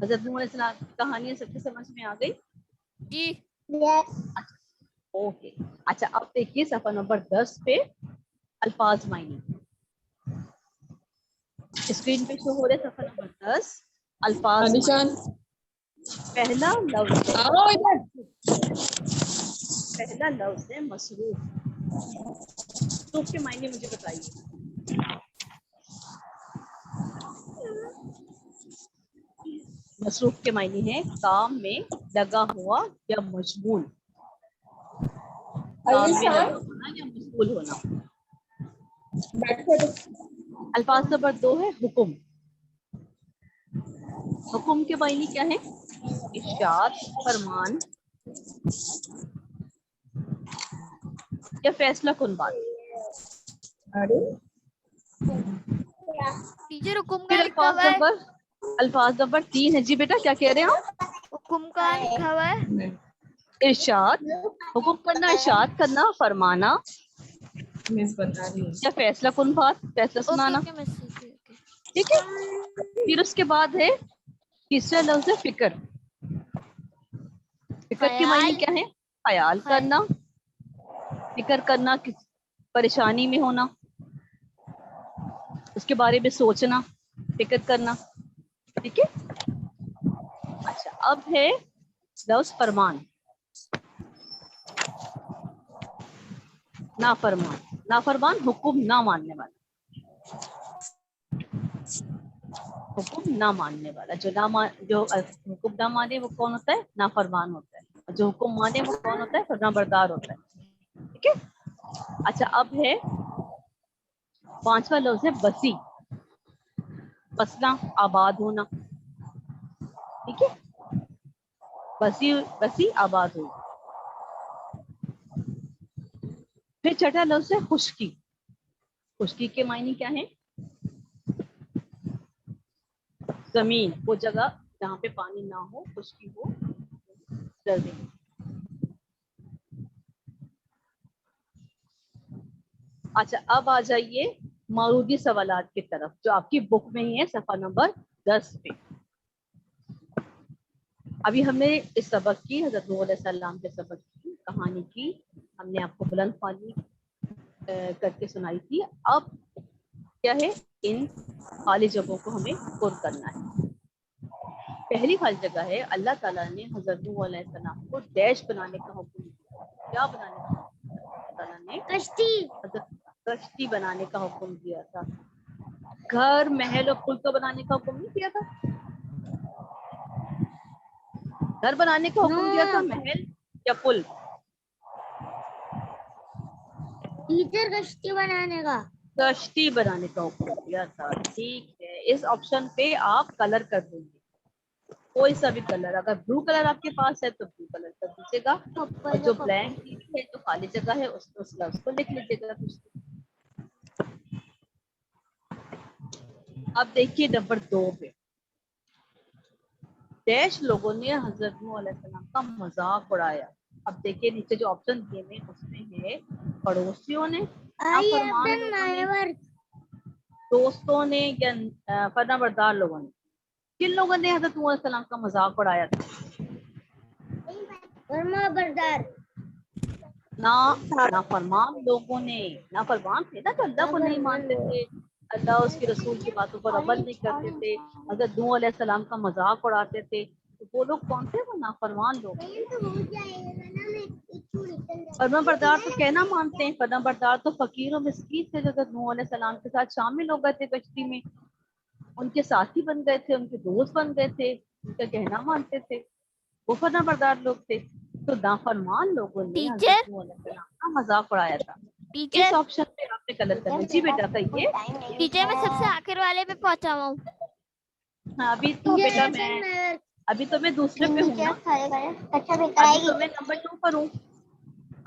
हज़रत नूह अलैहिस्सलाम की कहानी सबकी समझ में आ गई? जी। ओके, अच्छा अब देखिए सफा नंबर 10 पे अल्फाज मायने स्क्रीन पे शो हो रहे। सफा नंबर 10 अल्फाज मायने। पहला लफ्ज है मसरूफ। मसरूफ के मायने मुझे बताइए। मसरूफ के मायने हैं काम में लगा हुआ या मशगूल, काम में लगा होना या मशगूल होना। अल्फाज नंबर 2 है हुक्म। हुक्म के मायने क्या है? इरशाद, फरमान या फैसला कुन बात। टीचर हुक्म का फिर लिखा हुआ है। अल्फाज नंबर 3 है। जी बेटा, क्या कह रहे हैं आप? हुक्म का लिखा हुआ है। इरशाद, हुक्म करना, इरशाद करना, फरमाना या फैसला कुन बात, फैसला सुनाना। ठीक है, फिर उसके बाद है तीसरा लफ्ज है फिक्र। फिक्र के मायने क्या है? ख्याल करना, फिक्र करना, किस परेशानी में होना, उसके बारे में सोचना, फिक्र करना। ठीक है, अच्छा अब है लफ्ज फरमान। नाफरमान, नाफरमान हुक्म ना मानने वाला, हुक्म ना मानने वाला। जो हुक्म ना माने वो कौन होता है? नाफरमान होता है। और जो हुक्म माने वो कौन होता है? फरमाबरदार होता है। ठीक है, अच्छा अब है पांचवा लफ्ज है बसी। बसना, आबाद होना। ठीक है, बसी बसी आबाद हुई। फिर छठा लफ्ज है खुश्की। खुश्की के मायने क्या है? जमीन, वो जगह जहाँ पे पानी ना हो, खुश्की हो, जमीन। अच्छा, अब आ जाइए मौजूदी सवालात की तरफ जो आपकी बुक में ही है, सफा नंबर 10 पे। अभी हमने इस सबक की, हज़रत नूह अलैहिस्सलाम के सबक की कहानी की हमने आपको बुलंद ख्वाली करके सुनाई थी। अब क्या है, इन खाली जगहों को हमें पुर करना है। पहली खाली जगह है, अल्लाह ताला ने हज़रत नूह अलैहिस्सलाम को डैश बनाने का हुक्म दिया। क्या बनाने का हुक्म दिया? अल्लाह ताला ने कश्ती बनाने का हुक्म दिया था। घर, महल और पुल तो बनाने का हुक्म नहीं दिया था? घर बनाने का हुक्म दिया था, महल या पुल? टीचर कश्ती बनाने का। कश्ती बनाने का हुक्म दिया था। ठीक है, इस ऑप्शन पे आप कलर कर देंगे, कोई सा भी कलर। अगर ब्लू कलर आपके पास है तो ब्लू कलर कर दीजिएगा, और जो ब्लैंक है, जो खाली जगह है, उस लफ्ज को लिख लीजिएगा। अब देखिए नंबर 2 पे, डैश लोगों ने हजरत नूह अलैहिस्सलाम का मजाक उड़ाया। अब देखिए नीचे जो ऑप्शन दिए हैं उसमें है पड़ोसियों ने, नाफरमान लोगों ने, दोस्तों ने, या फरमाबरदार लोगों ने। किन लोगों ने हजरत नूह अलैहिस्सलाम का मजाक उड़ाया था? फरमाबरदार। नाफरमान लोगों ने। नाफरमान थे ना, तो अल्लाह को नहीं मानते थे, अल्लाह उसके रसूल की बातों पर अमल नहीं करते थे, हजरत नूह अलैहिस्सलाम का मजाक उड़ाते थे। तो वो लोग कौन थे? वो नाफरमान लोग। फरमाबरदार तो कहना मानते हैं, फरमाबरदार तो फकीर और मिस्कीन थे जो हजरत नूह अलैहिस्सलाम के साथ शामिल हो गए थे कश्ती में, उनके साथी बन गए थे, उनके दोस्त बन गए थे, उनका कहना मानते थे, वो फरमाबरदार लोग थे। तो नाफरमान लोगों ने हजरत नूह अलैहिस्सलाम का मजाक उड़ाया था। इस ऑप्शन पे आपने कलर करना। जी बेटा कहिए। टीचर मैं सबसे आखिर वाले पे पहुंचा हूँ। हाँ, अभी तो मैं दूसरे पे हूँ ना, अभी तो मैं नंबर 2 पर हूँ।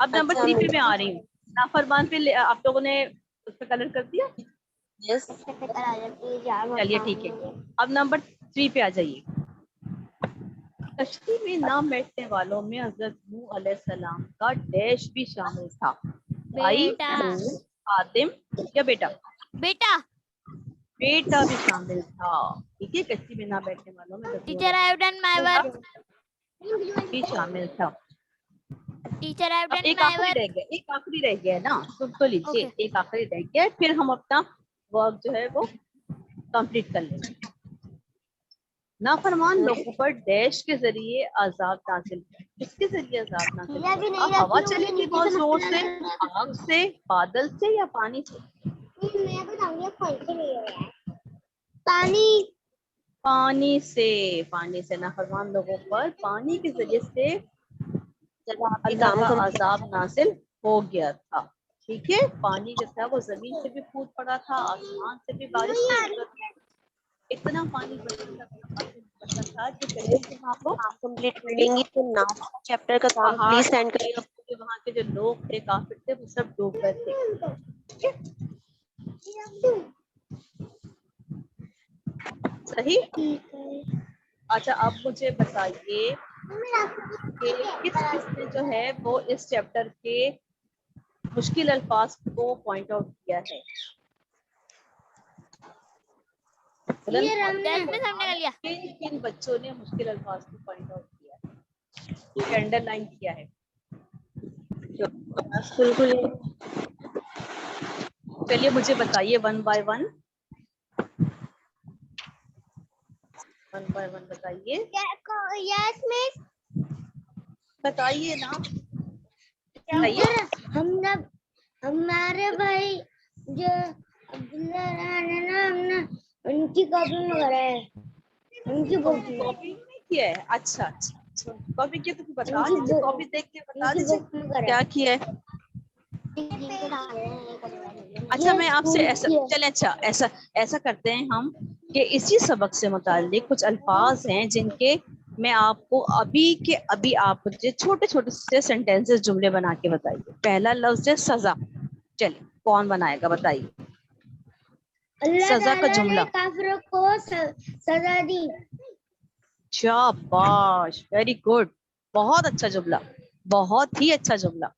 अब नंबर 3 पे मैं आ रही हूँ। नाफरमान पे आप लोगों ने उस पे कलर कर दिया? चलिए ठीक है, अब नंबर 3 पे आ जाइए। कश्ती में ना बैठने वालों में हजरत नूह अलैहिस्सलाम का डैश भी शामिल था। भाई, आतिम या बेटा? बेटा भी शामिल था। ठीक है, कश्ती में ना बैठने वालों में teacher I have done my work. भी शामिल था। टीचर आई हैव डन एक माय आखिरी वर्क। रह गया, एक आखिरी रह गया ना, सुन तो लीजिए। एक आखिरी रह गया, फिर हम अपना वर्क जो है वो कंप्लीट कर लेंगे। नाफरमान लोगों पर डैश के जरिए अजाब नाजिल। किसके जरिए अजाब नाजिल? हवा चली थी बहुत जोर से, आग से, बादल से, या पानी से? पानी से नाफरमान लोगों पर पानी के जरिए से अल्लाह का अजाब नाजिल हो गया था। ठीक है, पानी जो था वो जमीन से भी कूद पड़ा था, आसमान से भी बारिश से, इतना पानी बरसा था कि कहीं आप कंप्लीट कर लेंगी तो नाउ चैप्टर का काम प्लीज सेंड करिए। वहाँ के जो लोग थे, काफिर थे, वो सब डूब गए थे। सही? अच्छा, अब मुझे बताइए कि किस ने जो है वो इस चैप्टर के मुश्किल अल्फाज को पॉइंट आउट किया है? किन बच्चों ने मुश्किल अल्फाज को पॉइंट आउट किया है, अंडरलाइन किया है? चलिए मुझे बताइए वन बाय वन बताइए। Yes miss. बताइए ना। हमारे भाई जो अब्दुल्ला है ना, हमने उनकी कॉपी में करा है, उनकी कॉपी में किया है? अच्छा अच्छा, कॉपी की तो बता दीजिए, कॉपी देख के बता दीजिए क्या किया है। अच्छा मैं आपसे ऐसा चले, अच्छा ऐसा करते हैं हम कि इसी सबक से मुताल्लिक कुछ अल्फाज हैं जिनके मैं आपको अभी के अभी आप मुझे छोटे छोटे से सेंटेंसेस जुमले बना के बताइए। पहला लफ्ज है सजा। चलिए कौन बनाएगा बताइए। सजा का जुमला। काफिरों को सजा दी। शाबाश, वेरी गुड, बहुत अच्छा जुमला, बहुत ही अच्छा जुमला।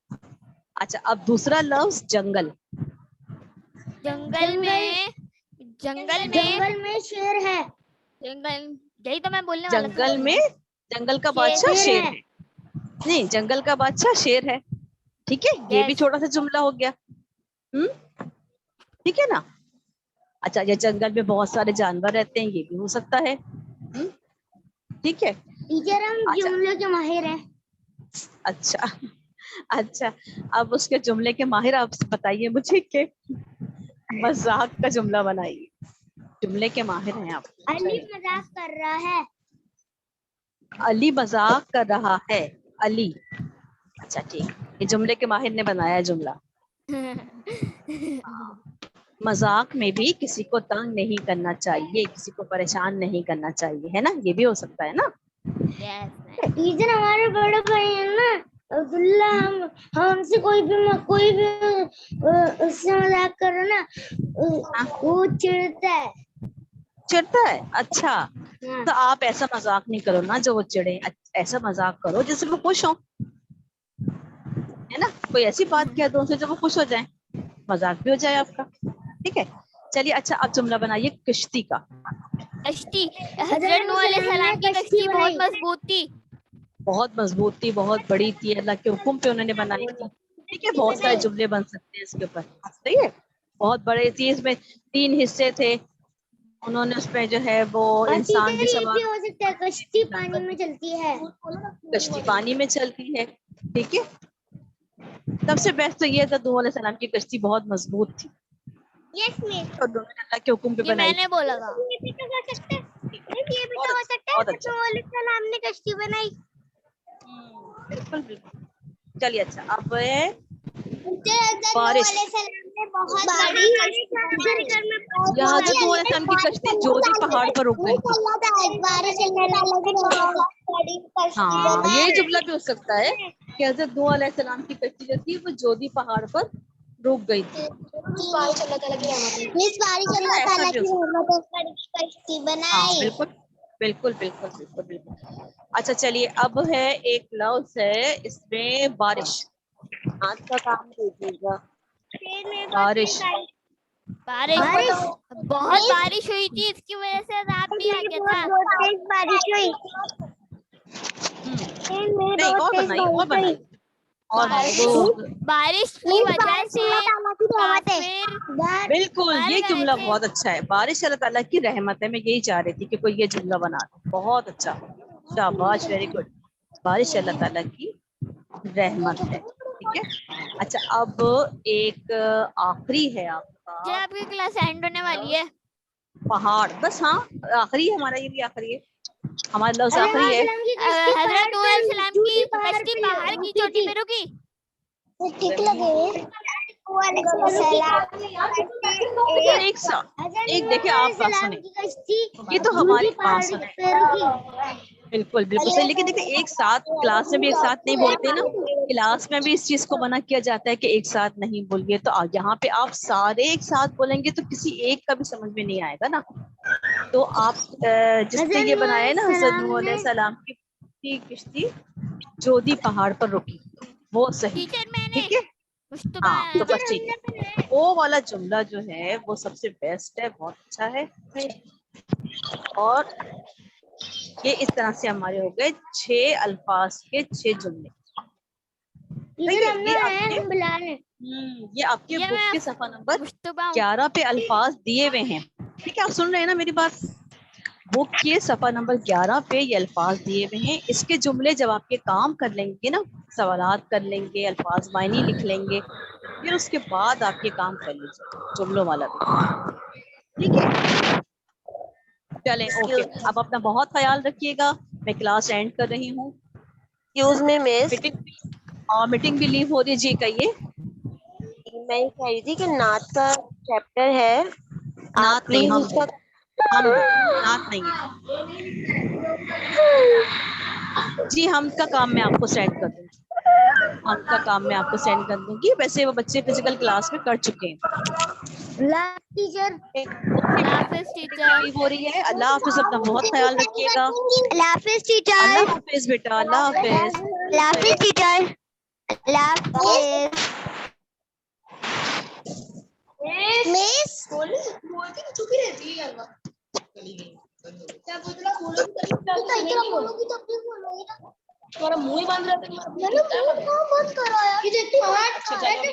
अच्छा अब दूसरा लफ्ज जंगल। जंगल में शेर है। जंगल, यही तो मैं बोलने वाला था। जंगल में जंगल का बादशाह शेर है। नहीं, जंगल का बादशाह शेर है। ठीक है, ये भी छोटा सा जुमला हो गया। ठीक है ना। अच्छा, ये जंगल में बहुत सारे जानवर रहते हैं, ये भी हो सकता है। ठीक है टीचर, हम जुमले के माहिर हैं। अच्छा अच्छा, अब उसके जुमले के माहिर आप बताइए मुझे कि मजाक का जुमला बनाइए। जुमले के माहिर हैं आप। अली मजाक कर रहा है। अली मजाक कर रहा है। अली, अच्छा ठीक, ये जुमले के माहिर ने बनाया है जुमला। मजाक में भी किसी को तंग नहीं करना चाहिए, किसी को परेशान नहीं करना चाहिए, है ना। ये भी हो सकता है ना। टीचर, हमारे बड़े भाई है ना अब्दुल्ला, हम हमसे कोई भी उससे मजाक करो ना, वो चिढ़ता है। अच्छा, तो आप ऐसा मजाक नहीं करो ना जो वो चिढ़े, ऐसा मजाक करो जिससे वो खुश हो, है ना। कोई ऐसी बात कह दो उनसे जो वो खुश हो जाए, मजाक भी हो जाए आपका। ठीक है, चलिए। अच्छा, आप जुमला बनाइए कश्ती का। कश्ती, हज़रत नूह अलैहिस्सलाम की कश्ती बहुत मजबूत थी। बहुत मजबूत थी, बहुत बड़ी थी, अल्लाह के हुक्म पे उन्होंने बनाई थी। ठीक है, बहुत सारे जुमले बन सकते हैं इसके ऊपर। सही है, बहुत बड़े थी, इसमें 3 हिस्से थे। उन्होंने उसमें जो है वो इंसान भी सवार हो सकता है। कश्ती पानी में चलती है। कश्ती पानी में चलती है। ठीक है, सबसे बेस्ट तो ये था नूह अलैहिस्सलाम की कश्ती बहुत मजबूत थी। यस मिस, और उन्होंने अल्लाह के हुक्म पे ये बनाई। मैंने बोला था। ये भी तो हो सकता है, ये भी तो हो सकता है नूह अलैहिस्सलाम ने कश्ती बनाई। बिल्कुल बिल्कुल। चलिए, अच्छा अब बारिश। बहुत बड़ी यहाँ जो नूह अलैहिस्सलाम की कश्ती जोधी पहाड़ पर रुक गई थी। हाँ, ये जुमला भी हो सकता है कि हज़रत नूह अलैहिस्सलाम की कश्ती जो थी वो जोधी पहाड़ पर रुक गई थी। बारिश अल्लाह ताला की रहमत है, कश्ती बनाई। बिल्कुल बिल्कुल बिल्कुल बिल्कुल बिल्कुल। अच्छा चलिए, अब है एक लफ्ज है इसमें बारिश। हाथ का काम दीजिएगा। बारिश। बहुत बारिश हुई थी, इसकी वजह से अज़ाब भी आ गया था। तेज बारिश हुई। नहीं, और बनाइए। बारिश की वजह से काफिर, बिल्कुल, ये जुमला बहुत अच्छा है। बारिश अल्लाह ताला की रहमत है। मैं यही चाह रही थी कि कोई ये जुमला बना दे। बहुत अच्छा, शाबाश, वेरी गुड। बारिश अल्लाह ताला की रहमत है। ठीक है, अच्छा अब एक आखिरी है आपका। आपकी क्लास एंड होने वाली है। पहाड़, बस। हाँ, आखिरी है हमारा, ये भी आखिरी है, हमारा लफ्ज आखिरी है। हज़रत नूह अलैहिस्सलाम की कश्ती पहाड़ की चोटी पे रुकी। ठीक लगे। एक देखिए, आप बात सुने, ये तो हमारी बात सुने। बिल्कुल बिल्कुल सही, लेकिन देखिए एक साथ क्लास में भी एक साथ नहीं बोलते ना। क्लास में भी इस चीज को मना किया जाता है कि एक साथ नहीं बोलिए। तो यहाँ पे आप सारे एक साथ बोलेंगे तो किसी एक का भी समझ में नहीं आएगा ना। तो आप जिसने ये बनाया है ना, हज़रत नूह अलैहिस्सलाम की कश्ती जोधी पहाड़ पर रुकी, वो सही। ठीक है, हाँ, तो बस ठीक है। वो वाला जुमला जो है वो सबसे बेस्ट है, बहुत अच्छा है। और ये इस तरह से हमारे हो गए 6 अल्फाज के 6 जुमले। ये आपके बुक के सफा नंबर 11 पे अल्फाज दिए हुए हैं। ठीक है, आप सुन रहे हैं ना मेरी बात। बुक के सफा नंबर 11 पे ये अल्फाज दिए हुए हैं। इसके जुमले जब आपके काम कर लेंगे ना, सवालात कर लेंगे, अल्फाज मायने लिख लेंगे, फिर उसके बाद आप ये काम कर लीजिए जुमलों वाला भी। ठीक है, चलें, ओके। अब अपना बहुत ख्याल रखिएगा। मैं क्लास एंड कर रही हूँ। एक्सक्यूज मी मिस, मीटिंग भी लीव हो दीजिएगा। ये میں یہ کہہ رہی تھی کہ نعت کا چیپٹر ہے, نعت نہیں, پلیز ہم اس کا نعت نہیں ہے جی. ہم کا کام میں آپ کو سینڈ کر دوں گی, ہم کا کام میں آپ کو سینڈ کر دوں گی. ویسے وہ بچے فزیکل کلاس میں کر چکے ہیں. ٹیچر اللہ حافظ ٹیچر. ہو رہی ہے. اللہ حافظ, اپنا بہت خیال رکھیے گا. اللہ حافظ ٹیچر. اللہ حافظ بیٹا, اللہ حافظ. اللہ حافظ ٹیچر. اللہ حافظ مس. چپی رہتی ہے تمہارا منہ ہی بند رہتا ہے.